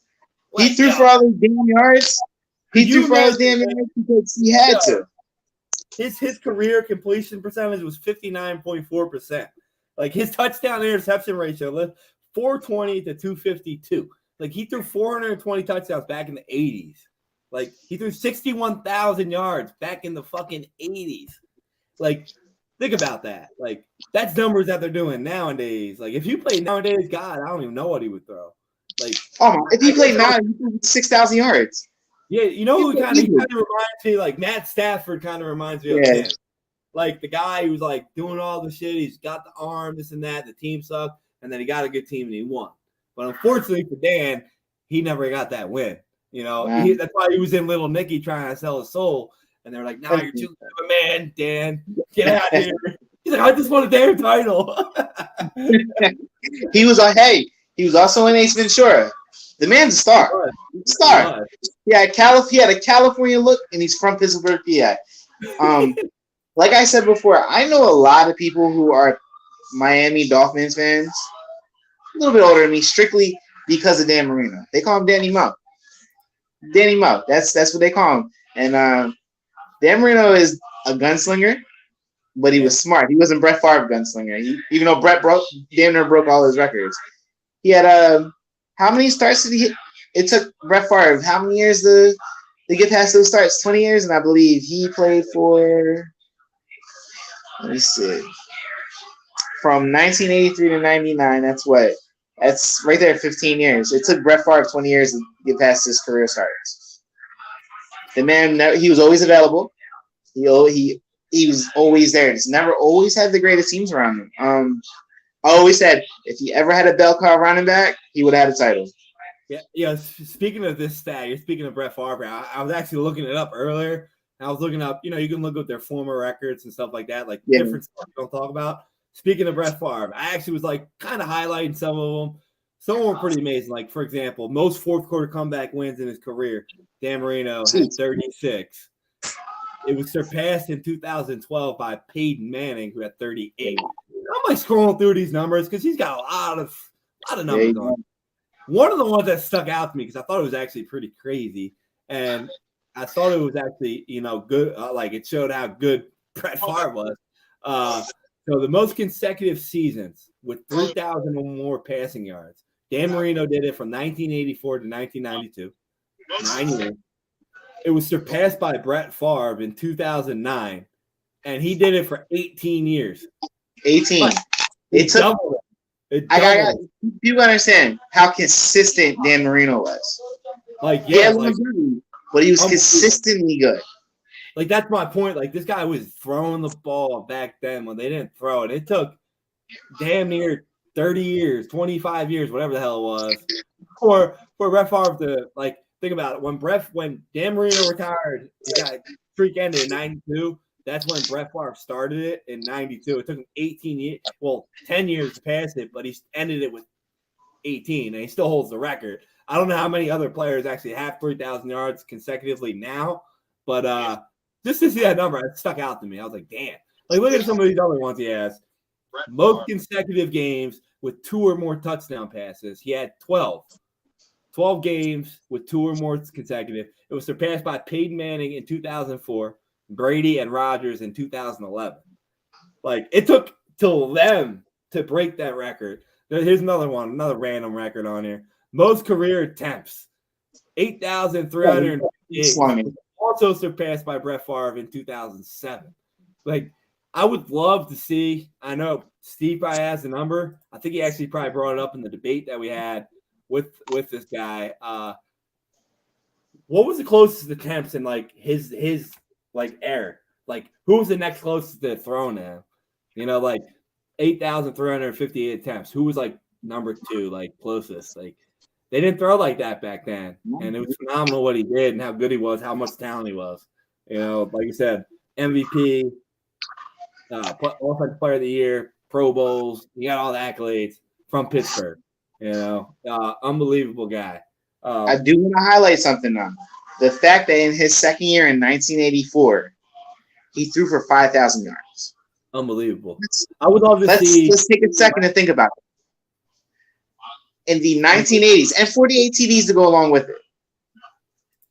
He threw for all those damn yards. He threw for all those damn yards because he had to. His career completion percentage was 59.4%. Like, his touchdown interception ratio was 420 to 252. Like, he threw 420 touchdowns back in the 80s. Like, he threw 61,000 yards back in the fucking 80s. Like, think about that. Like, that's numbers that they're doing nowadays. Like, if you play nowadays, God, I don't even know what he would throw. Like, if he played now, he threw 6,000 yards. Yeah, you know who he kind of reminds me, like Matt Stafford kind of reminds me of him. Like the guy who's like doing all the shit. He's got the arm, this and that. The team sucked, and then he got a good team and he won. But unfortunately for Dan, he never got that win. You know, that's why he was in Little Nicky trying to sell his soul. And they're like, "Nah, you're too good of a man, Dan. Get out of here." He's like, "I just want a damn title." He was he was also in Ace Ventura. The man's a star. Star. He had a California look, and he's from Pittsburgh, PA. Like I said before, I know a lot of people who are Miami Dolphins fans, a little bit older than me, strictly because of Dan Marino. They call him Danny Mo. Danny Mo. That's what they call him. And Dan Marino is a gunslinger, but he was smart. He wasn't Brett Favre gunslinger. Even though Brett damn near broke all his records. He had how many starts did he hit? It took Brett Favre how many years to get past those starts? 20 years, and I believe he played for, let me see, from 1983 to 99. That's right there, 15 years. It took Brett Favre 20 years to get past his career starts. The man, he was always available. He he was always there. Just never always had the greatest teams around him. I always said if he ever had a bell cow running back, he would have had a title. Yeah. Speaking of this stat, you're speaking of Brett Favre. I was actually looking it up earlier. I was looking up, you can look up their former records and stuff like that, like different stuff you don't talk about. Speaking of Brett Favre, I actually was like kind of highlighting some of them. Some of them were pretty amazing. Like, for example, most fourth quarter comeback wins in his career. Dan Marino had 36. It was surpassed in 2012 by Peyton Manning, who had 38. I'm like scrolling through these numbers because he's got a lot of numbers on him. One of the ones that stuck out to me because I thought it was actually pretty crazy, and I thought it was actually good. Like it showed how good Brett Favre was. So the most consecutive seasons with 3,000 or more passing yards. Dan Marino did it from 1984 to 1992. 9 years. It was surpassed by Brett Favre in 2009, and he did it for 18 years. 18. It took. People understand how consistent Dan Marino was. But he was consistently good. Like, that's my point. Like, this guy was throwing the ball back then when they didn't throw it. It took damn near 30 years, 25 years, whatever the hell it was, for Brett Favre to, like, think about it. When Dan Marino retired, he got streak ended in 92. That's when Brett Favre started it in 92. It took him 10 years to pass it, but he ended it with 18, and he still holds the record. I don't know how many other players actually have 3,000 yards consecutively now, but just to see that number, it stuck out to me. I was like, damn. Like, look at some of these other ones he has. Most consecutive games with 2 or more touchdown passes. He had 12. 12 games with 2 or more consecutive. It was surpassed by Peyton Manning in 2004, Brady and Rodgers in 2011. Like, it took till them to break that record. Here's another one, another random record on here. Most career attempts, 8,358. Also surpassed by Brett Favre in 2007. Like, I would love to see. I know Steve probably has the number. I think he actually probably brought it up in the debate that we had with this guy. What was the closest attempts in like his like era? Like, who was the next closest to throwing him? Like 8,358 attempts. Who was like number 2, like closest? Like, they didn't throw like that back then, and it was phenomenal what he did and how good he was, how much talent he was. Like you said, MVP, Offensive Player of the Year, Pro Bowls. He got all the accolades from Pittsburgh. Unbelievable guy. I do want to highlight something now. The fact that in his second year in 1984, he threw for 5,000 yards. Unbelievable. I would love to see. Let's take a second to think about it. In the 1980s, and 48 TDs to go along with it.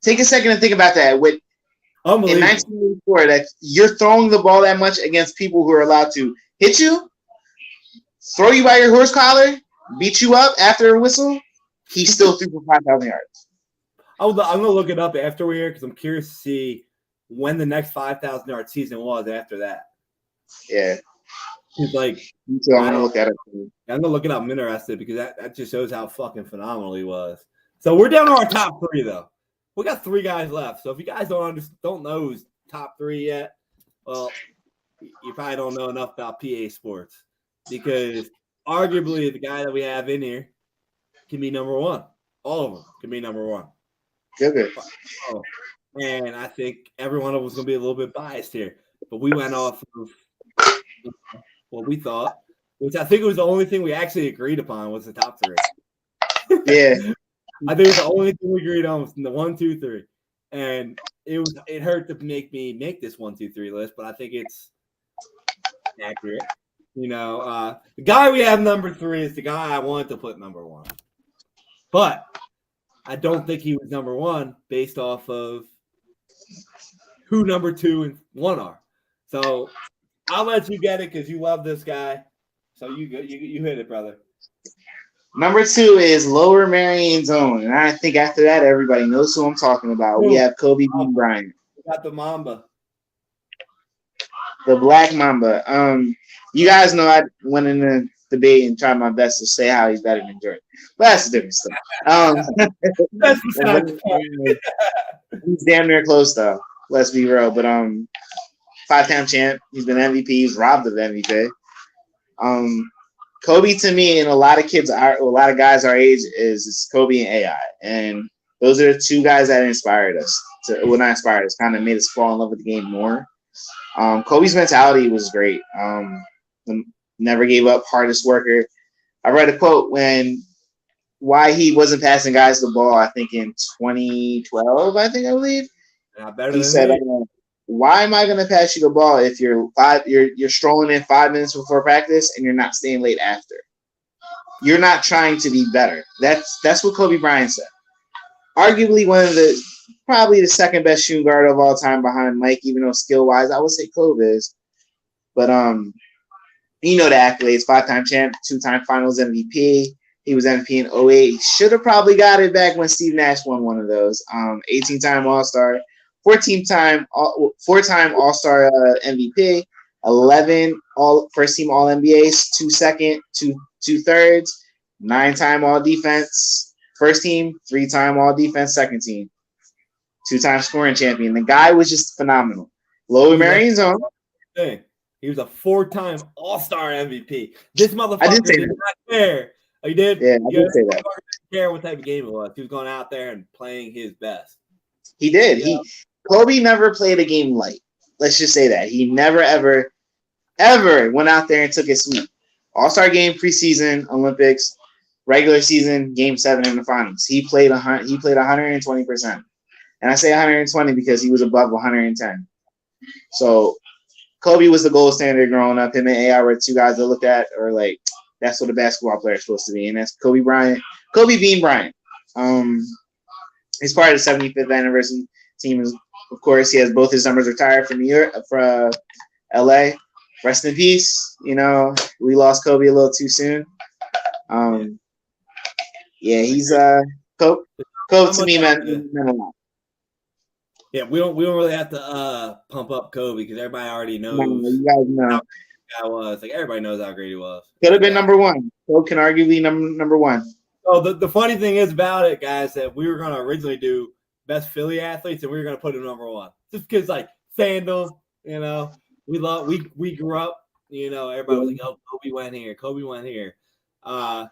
Take a second to think about that. In 1984, that you're throwing the ball that much against people who are allowed to hit you, throw you by your horse collar, beat you up after a whistle. He still threw for 5,000 yards. I'm going to look it up after we're here because I'm curious to see when the next 5,000-yard season was after that. Yeah. He's like, so I'm going to look at it. I'm going to look it up. I'm interested because that just shows how fucking phenomenal he was. So we're down to our top 3, though. We got 3 guys left. So if you guys don't know who's top 3 yet, well, you probably don't know enough about PA sports because arguably the guy that we have in here can be number 1. All of them can be number 1. Good. Oh, and I think every one of us is going to be a little bit biased here, but we went off of what we thought, which I think was the only thing we actually agreed upon was the top 3. Yeah. I think it was the only thing we agreed on was the 1, 2, 3. And it hurt to make me make this 1, 2, 3 list, but I think it's accurate. The guy we have number 3 is the guy I wanted to put number 1. But I don't think he was number 1 based off of who number 2 and 1 are. So I'll let you get it because you love this guy. So you hit it, brother. Number 2 is Lower Marion Zone. And I think after that, everybody knows who I'm talking about. We have Kobe Bean Bryant. We got the Mamba. The Black Mamba. You guys know I went in the debate and tried my best to say how he's better than Jordan. But that's a different stuff. That's besides the point. He's damn near close, though. Let's be real. But 5-time champ. He's been MVP. He's robbed of MVP. Kobe to me and a lot of guys our age is Kobe and AI, and those are the two guys that inspired us. Not inspired us, kind of made us fall in love with the game more. Kobe's mentality was great. Never gave up, hardest worker. I read a quote why he wasn't passing guys the ball. I think in 2012, I believe. He said, "Why am I going to pass you the ball if you're strolling in 5 minutes before practice and you're not staying late after? You're not trying to be better." That's what Kobe Bryant said. Arguably probably the second best shooting guard of all time behind Mike, even though skill wise I would say Kobe is. But you know the accolades: 5-time champ, 2-time Finals MVP. He was MVP in 2008. He should have probably got it back when Steve Nash won one of those. 18-time All-Star, 4-time All-Star MVP, 11 first-team All-NBAs, 2 second, 2 thirds, 9-time All-Defense, first team, 3-time All-Defense, second team, 2-time scoring champion. The guy was just phenomenal. Low Marion zone. He was a 4-time All-Star MVP. This motherfucker did not care. Oh, you did? Yeah, I did say that. Didn't care what type of game it was. He was going out there and playing his best. He did. Kobe never played a game light. Let's just say that. He never, ever went out there and took it sweet. All-Star game, preseason, Olympics, regular season, Game 7 in the finals. He played 120%. And I say 120 because he was above 110. So Kobe was the gold standard growing up. Him and AI were two guys to look at, or like, that's what a basketball player is supposed to be. And that's Kobe Bean Bryant. He's part of the 75th anniversary team. Of course, he has both his numbers retired from New York, from LA. Rest in peace. You know, we lost Kobe a little too soon. He's Kobe to me meant a lot. Yeah, we don't really have to pump up Kobe because everybody already knows. You guys know how great he was. Like, everybody knows how great he was. Could have been number one. Kobe can arguably number one. So the funny thing is about it, guys, that we were going to originally do best Philly athletes, and we were going to put him number one just because, like, fandom. You know, we grew up. You know, everybody was like, "Oh, Kobe went here. Kobe went here." And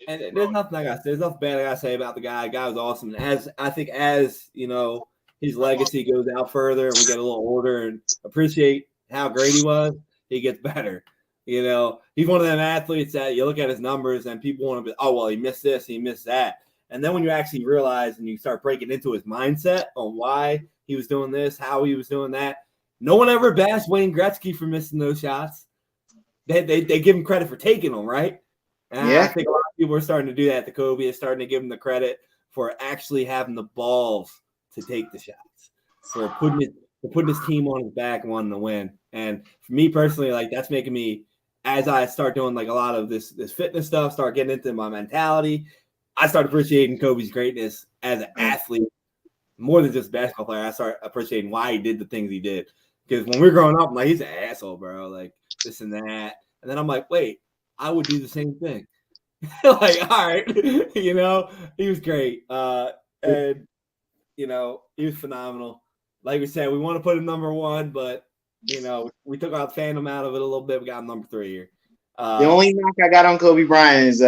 there's nothing there's nothing bad I gotta say about the guy. The guy was awesome. And as you know, his legacy goes out further and we get a little older and appreciate how great he was, he gets better. You know, he's one of them athletes that you look at his numbers and people want to be, oh, well, he missed this, he missed that. And then when you actually realize and you start breaking into his mindset on why he was doing this, how he was doing that, no one ever bashed Wayne Gretzky for missing those shots. They give him credit for taking them, right? And I think a lot of people are starting to do that to Kobe. Is starting to give him the credit for actually having the balls to take the shots, for putting his team on his back and wanting to win. And for me personally, like, that's making me, as I start doing like a lot of this fitness stuff, start getting into my mentality, I start appreciating Kobe's greatness as an athlete more than just a basketball player. I start appreciating why he did the things he did. Because when we were growing up, I'm like, he's an asshole, bro. Like this and that. And then I'm like, wait, I would do the same thing. Like, all right, you know, he was great. And, you know, he was phenomenal. Like we said, we want to put him number one, but, you know, we took our fandom out of it a little bit. We got him number 3 here. The only knock I got on Kobe Bryant is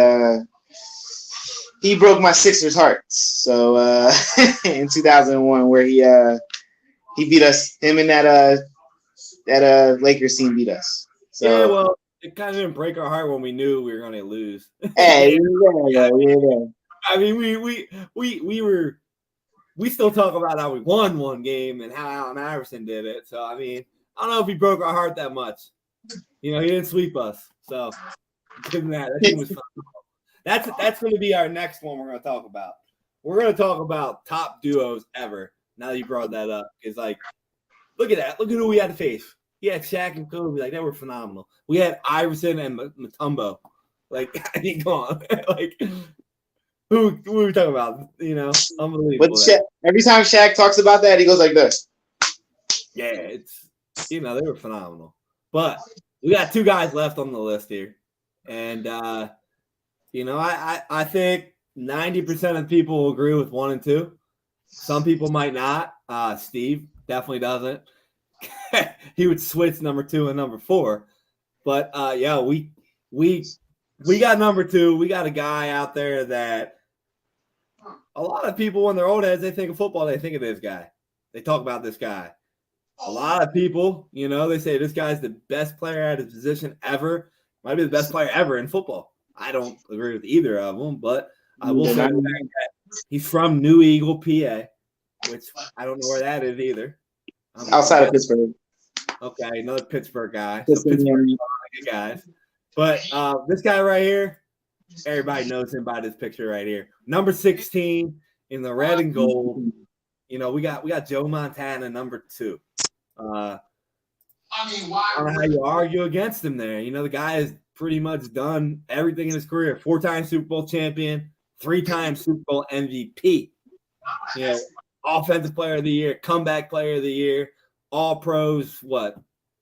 he broke my Sixers hearts. So in 2001, where he beat us, him and that Lakers team beat us. So, yeah, well, it kind of didn't break our heart when we knew we were going to lose. Hey, yeah. I mean, we still talk about how we won one game and how Allen Iverson did it. So, I mean, I don't know if he broke our heart that much. You know, he didn't sweep us. So, give him that. That team was fun. That's going to be our next one we're going to talk about. We're going to talk about top duos ever. Now that you brought that up, it's like, look at that. Look at who we had to face. He had Shaq and Kobe. Like, they were phenomenal. We had Iverson and Mutombo. Like, I mean, come on. Like, who are we talking about? You know, unbelievable. But every time Shaq talks about that, he goes like this. Yeah, it's, you know, they were phenomenal. But we got 2 guys left on the list here. And, you know, I think 90% of people will agree with 1 and 2. Some people might not. Steve definitely doesn't. he would switch number 2 and number 4. But yeah, we got number 2. We got a guy out there that a lot of people, when they're old heads, they think of football. They think of this guy. They talk about this guy. A lot of people, they say this guy's the best player at his position ever. Might be the best player ever in football. I don't agree with either of them, but I will say that he's from New Eagle, PA, which I don't know where that is either. Outside of Pittsburgh. Okay, another Pittsburgh guy. So Pittsburgh guys. But this guy right here, everybody knows him by this picture right here. Number 16 in the red and gold. We got Joe Montana, number 2. I don't know how you argue against him there. The guy has pretty much done everything in his career. 4-time Super Bowl champion, 3-time Super Bowl MVP. Offensive player of the year, comeback player of the year, all pros,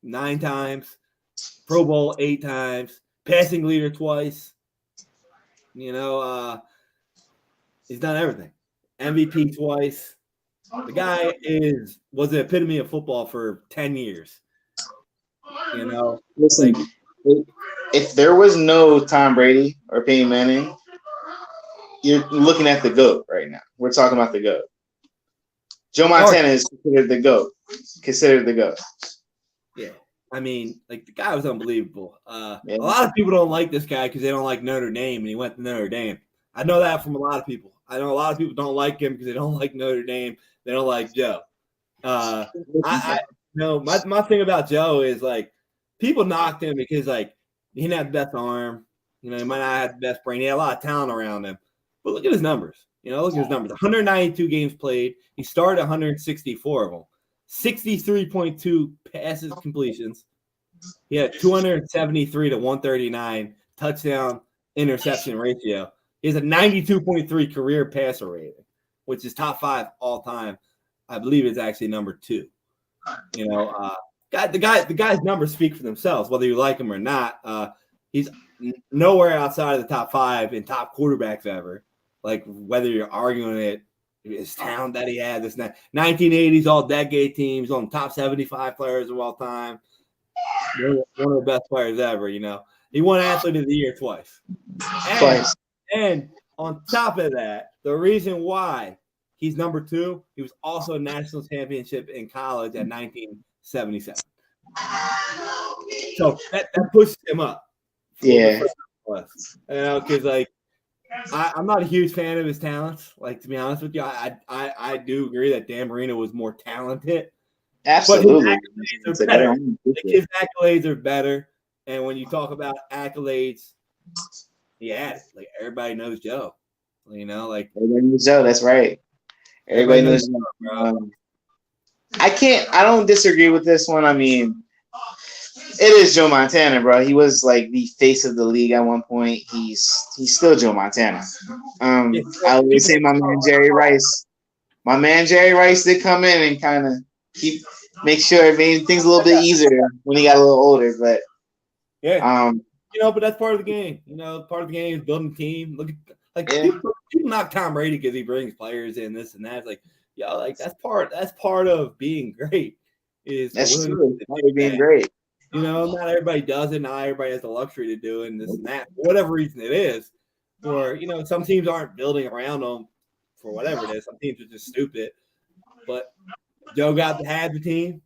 9 times, Pro Bowl 8 times, passing leader twice. He's done everything. MVP twice. The guy was the epitome of football for 10 years. Listen, if there was no Tom Brady or Peyton Manning, you're looking at the GOAT right now. We're talking about the GOAT. Joe Montana is considered the GOAT. Yeah. I mean, the guy was unbelievable. A lot of people don't like this guy because they don't like Notre Dame, and he went to Notre Dame. I know that from a lot of people. I know a lot of people don't like him because they don't like Notre Dame. They don't like Joe. My thing about Joe is people knocked him because he didn't have the best arm. He might not have the best brain. He had a lot of talent around him. But look at his numbers. Look at his numbers. 192 games played. He started 164 of them. 63.2 passes completions. He had 273 to 139 touchdown interception ratio. He has a 92.3 career passer rating, which is top 5 all time. I believe it's actually number 2. The guy's numbers speak for themselves, whether you like him or not. He's nowhere outside of the top 5 in top quarterbacks ever. Whether you're arguing it, his talent that he had, this 1980s all-decade teams on top 75 players of all time. One of the best players ever. He won Athlete of the Year twice. And on top of that, the reason why he's number 2, he was also a national championship in college at 1977. So that pushes him up. Yeah. Because I'm not a huge fan of his talents. To be honest with you, I do agree that Dan Marino was more talented. Absolutely. But his accolades are better. His accolades are better. And when you talk about accolades, everybody knows Joe. Everybody knows Joe. That's right. Everybody knows Joe. I don't disagree with this one. I mean, it is Joe Montana, bro. He was the face of the league at one point. He's still Joe Montana. I always say my man Jerry Rice. My man Jerry Rice did come in and kind of make sure it made things a little bit easier when he got a little older. But but that's part of the game. Part of the game is building a team. Look at people knock Tom Brady because he brings players in, this and that. It's that's part of being great. That's true. Part of being great. Not everybody does it. Not everybody has the luxury to do it, and this and that. For whatever reason it is, or some teams aren't building around them for whatever it is. Some teams are just stupid. But Joe had the team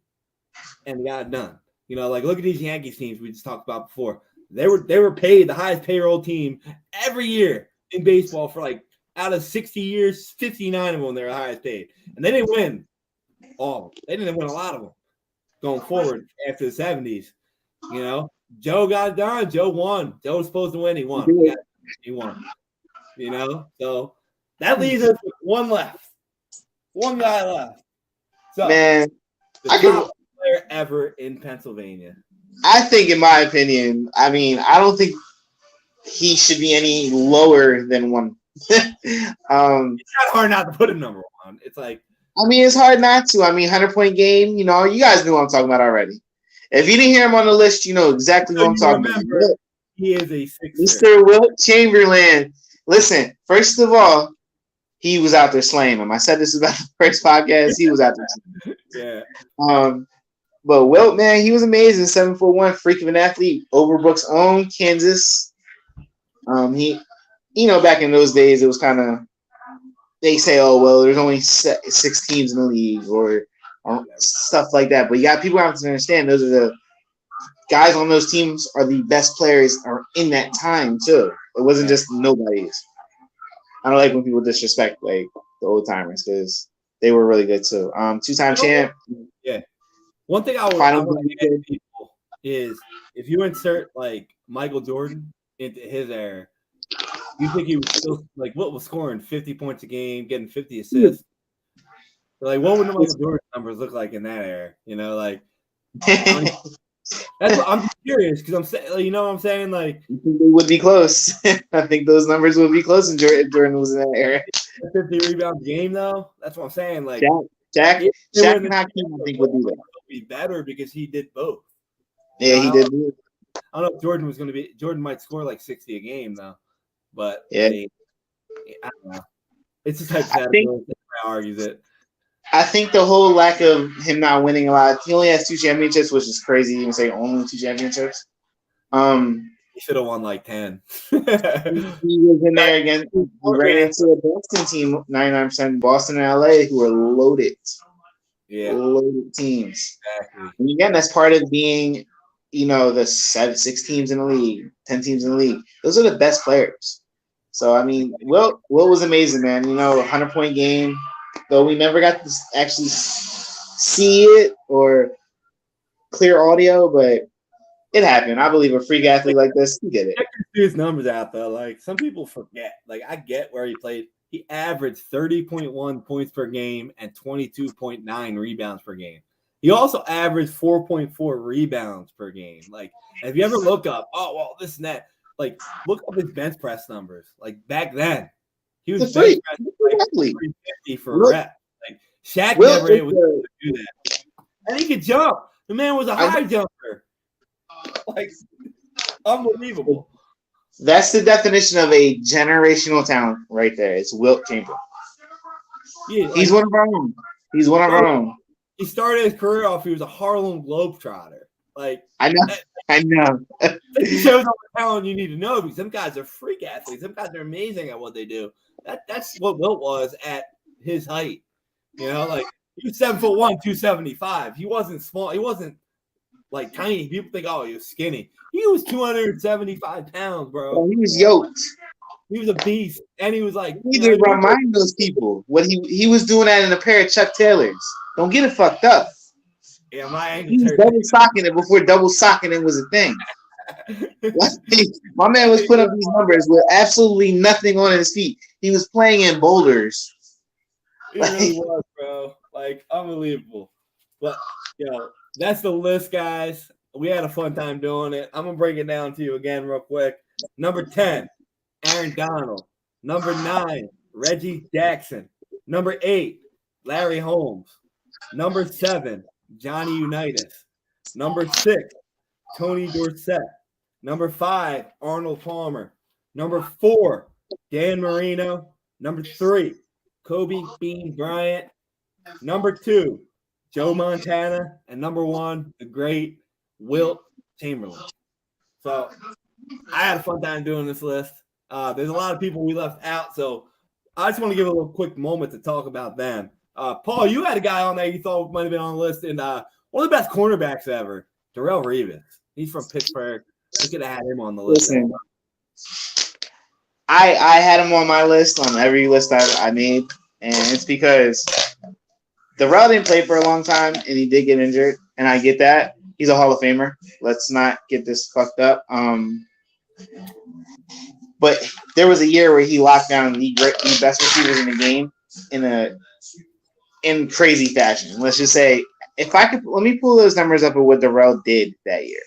and got it done. Look at these Yankees teams we just talked about before. They were paid the highest payroll team every year in baseball for out of 60 years, 59 of them they're the highest paid, and they didn't win all of them. They didn't win a lot of them going forward after the 70s. Joe got it done. Joe won. Joe was supposed to win. He won. He won. So that leaves us with one left. One guy left. So, man, the top player ever in Pennsylvania. I think, in my opinion, I don't think he should be any lower than 1. It's not hard not to put him number 1. It's it's hard not to. 100-point game. You guys knew what I'm talking about already. If you didn't hear him on the list, you know exactly what I'm talking about. He is a 6'. Mr. Wilt Chamberlain. Listen, first of all, he was out there slaying him. I said this about the first podcast. He was out there. Yeah. But Wilt, man, he was amazing. 7'1", freak of an athlete. Overbrook's own Kansas. He, back in those days, it was kind of, they say, oh well, there's only 6 teams in the league or stuff like that. But you got people have to understand those are the guys on those teams are the best players are in that time too. It wasn't just nobody's. I don't like when people disrespect like the old timers because they were really good too. 2-time champ. Yeah. One thing I want to get people is if you insert like Michael Jordan into his era, you think he was still like what was scoring 50 points a game, getting 50 assists? Like what would the Michael Jordan numbers look like in that era? That's what I'm curious because I'm saying, you know what I'm saying? Like, I think they would be close. I think those numbers would be close if Jordan was in that era. 50 rebounds a game, though. That's what I'm saying. Like, Shaq and Hakeem, I think would do that. Be better because he did both. Yeah, he did. I don't know if Jordan was going to be. Jordan might score like 60 a game though, but yeah, I don't know. It's just hypothetical. I argues it. I think the whole lack of him not winning a lot. He only has 2 championships, which is crazy. You can say only 2 championships. He should have won like 10. He was in there against. He ran into a Boston team, 99%. Boston and LA, who were loaded. Yeah, loaded teams. Exactly. And again, that's part of being, the 6 teams in the league, 10 teams in the league. Those are the best players. So I mean, Wilt was amazing, man. 100-point game. Though we never got to actually see it or clear audio, but it happened. I believe a freak athlete like this, he did it. Check his numbers out though. Like some people forget. Like I get where he played. He averaged 30.1 points per game and 22.9 rebounds per game. He also averaged 4.4 rebounds per game. Like if you ever look up, this and that, like look up his bench press numbers. Like back then, he was bench pressing like 350 for a rep. Like Shaq never able to do that. And he could jump. The man was a high jumper. Like unbelievable. That's the definition of a generational talent right there. It's Wilt Chamberlain. Yeah, he's one of our own. He's one of our own. He started his career off. He was a Harlem Globetrotter. Like I know. It shows all the talent you need to know because some guys are freak athletes. Some guys are amazing at what they do. That's what Wilt was at his height. Like he was 7'1", 275. He wasn't small. He wasn't like tiny. People think, he was skinny. He was 275 pounds, bro. He was yoked. He was a beast, and he was like. You need to remind those people what he was doing that in a pair of Chuck Taylors. Don't get it fucked up. Yeah, my ankle. He was double socking it before double socking it was a thing. My man was putting up these numbers with absolutely nothing on his feet. He was playing in boulders. He really was, bro. Like unbelievable. But that's the list, guys. We had a fun time doing it. I'm gonna break it down to you again real quick. Number 10, Aaron Donald. Number 9, Reggie Jackson. Number 8, Larry Holmes. Number 7, Johnny Unitas. Number 6, Tony Dorsett. Number 5, Arnold Palmer. Number 4, Dan Marino. Number 3, Kobe Bean Bryant. Number 2, Joe Montana. And number 1, the great Wilt Chamberlain. So I had a fun time doing this list. There's a lot of people we left out, so I just want to give a little quick moment to talk about them. Paul, you had a guy on there you thought might have been on the list, and one of the best cornerbacks ever, Darrelle Revis. He's from Pittsburgh. We could have had him on the list. Listen, I had him on my list on every list I made, and it's because Darrelle didn't play for a long time, and he did get injured, and I get that. He's a Hall of Famer. Let's not get this fucked up. But there was a year where he locked down the best receivers in the game in crazy fashion. Let's just say, let me pull those numbers up of what Darrelle did that year.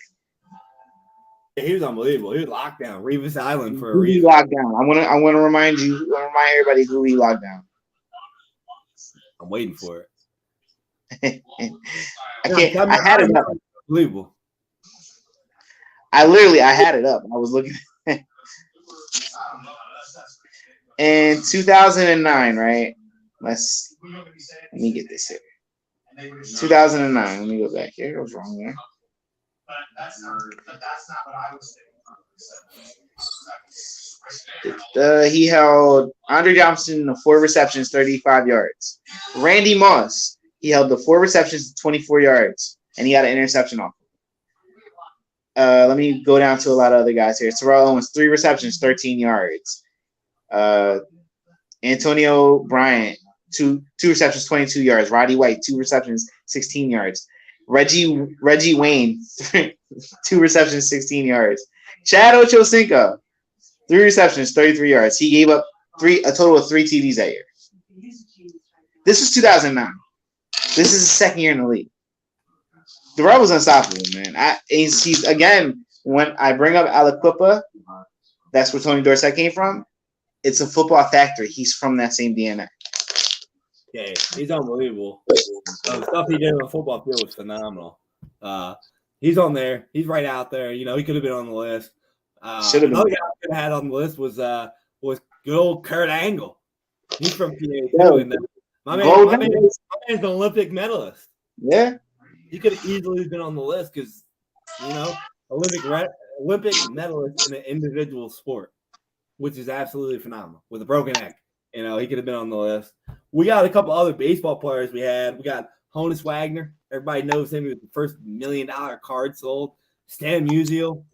He was unbelievable. He was locked down. Revis Island for a reason. He locked down. I want to remind everybody who he locked down. I'm waiting for it. I had it up. Unbelievable. I had it up. I was looking. In 2009, right? Let me get this here. 2009. Let me go back here. I was wrong there. He held Andre Johnson 4 receptions, 35 yards. Randy Moss, he held the 4 receptions, 24 yards, and he had an interception off. Let me go down to a lot of other guys here. Terrell Owens, 3 receptions, 13 yards. Antonio Bryant, two receptions, 22 yards. Roddy White, 2 receptions, 16 yards. Reggie Wayne, 2 receptions, 16 yards. Chad Ochocinco, 3 receptions, 33 yards. He gave up a total of 3 TDs that year. This was 2009. This is his second year in the league. Darrell was unstoppable, man. He's again, when I bring up Aliquippa, that's where Tony Dorsett came from. It's a football factory. He's from that same DNA. Yeah, he's unbelievable. The stuff he did on the football field was phenomenal. He's on there. He's right out there. You know, he could have been on the list. Should have been. Another guy I could have had on the list was good old Kurt Angle. He's from PA too. And my man's an Olympic medalist. Yeah. He could have easily been on the list because, you know, Olympic medalist in an individual sport, which is absolutely phenomenal with a broken neck. You know, he could have been on the list. We got a couple other baseball players we had. We got Honus Wagner. Everybody knows him. He was the first $1 million card sold. Stan Musial.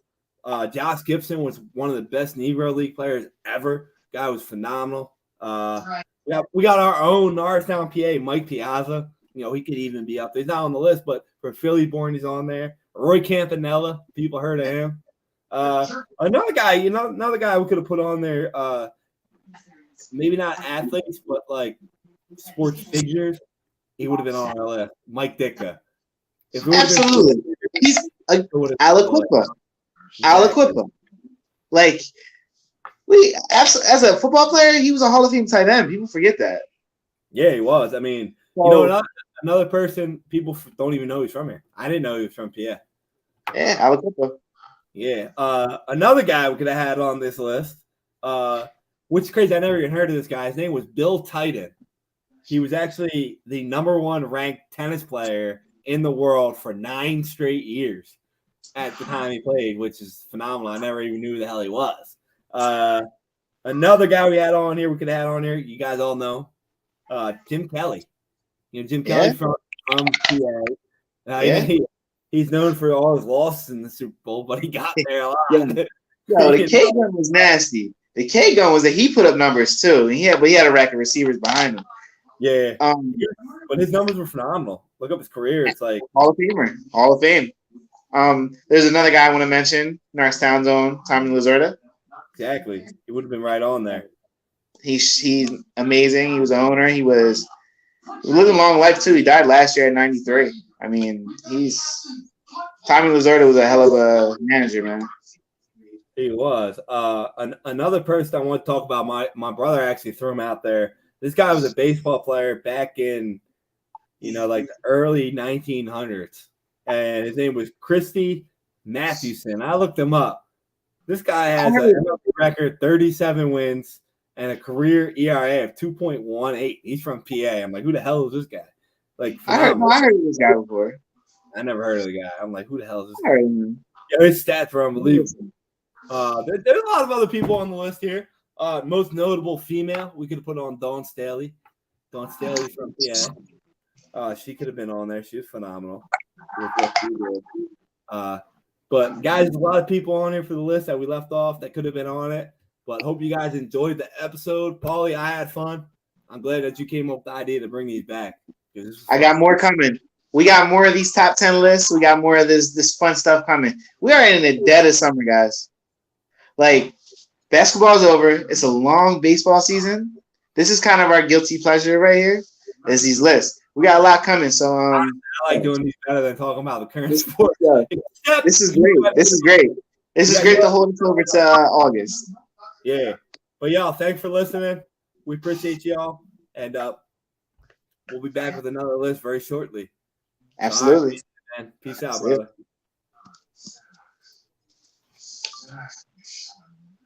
Josh Gibson was one of the best Negro League players ever. Guy was phenomenal. We got our own Norristown, PA, Mike Piazza. You know, he could even be up there. He's not on the list, but for Philly born, he's on there. Roy Campanella. People heard of him. Another guy we could have put on there, maybe not athletes, but like sports figures, he would have been on our list. Mike Ditka. Absolutely. He's Aliquippa. Aliquippa. Like, as a football player, he was a Hall of Fame tight end. People forget that. Yeah, he was. I mean, you know, another person people don't even know he's from here. I didn't know he was from PA. Yeah, Aliquippa. Yeah. Another guy we could have had on this list, which is crazy. I never even heard of this guy. His name was Bill Titan. He was actually the #1 ranked tennis player in the world for 9 straight years at the time he played, which is phenomenal. I never even knew who the hell he was. Another guy we could have had on here, you guys all know, Jim Kelly. You know, Jim Kelly from PA. He's known for all his losses in the Super Bowl, but he got there a lot. The K gun was nasty. The K gun was that he put up numbers too, and he had a rack of receivers behind him. Yeah, but his numbers were phenomenal. Look up his career; it's like Hall of Famer, Hall of Fame. There's another guy I want to mention, Norristown's own Tommy Lasorda. Exactly, he would have been right on there. He's amazing. He was an owner. He lived a long life too. He died last year at 93. I mean, Tommy Lasorda was a hell of a manager, man. He was. Another person I want to talk about, my brother actually threw him out there. This guy was a baseball player back in, you know, like the early 1900s. And his name was Christy Mathewson. I looked him up. This guy has a record, 37 wins, and a career ERA of 2.18. He's from PA. I'm like, who the hell is this guy? Like, I heard of this guy before. I never heard of the guy. I'm like, who the hell is this guy? Yeah, his stats are unbelievable. There's a lot of other people on the list here. Most notable female, we could have put on Dawn Staley. Dawn Staley from PA. She could have been on there. She was phenomenal. But guys, a lot of people on here for the list that we left off that could have been on it. But hope you guys enjoyed the episode. Paulie, I had fun. I'm glad that you came up with the idea to bring these back. I got more coming. We got more of these top 10 lists. We got more of this fun stuff coming. We are in the dead of summer, guys. Like, basketball's over. It's a long baseball season. This is kind of our guilty pleasure right here. Is these lists. We got a lot coming. So I like doing these better than talking about the current sport. This is great. This is great. This is great to hold us over to August. Yeah. But y'all, thanks for listening. We appreciate y'all. And we'll be back with another list very shortly. Absolutely. Right, peace out, brother.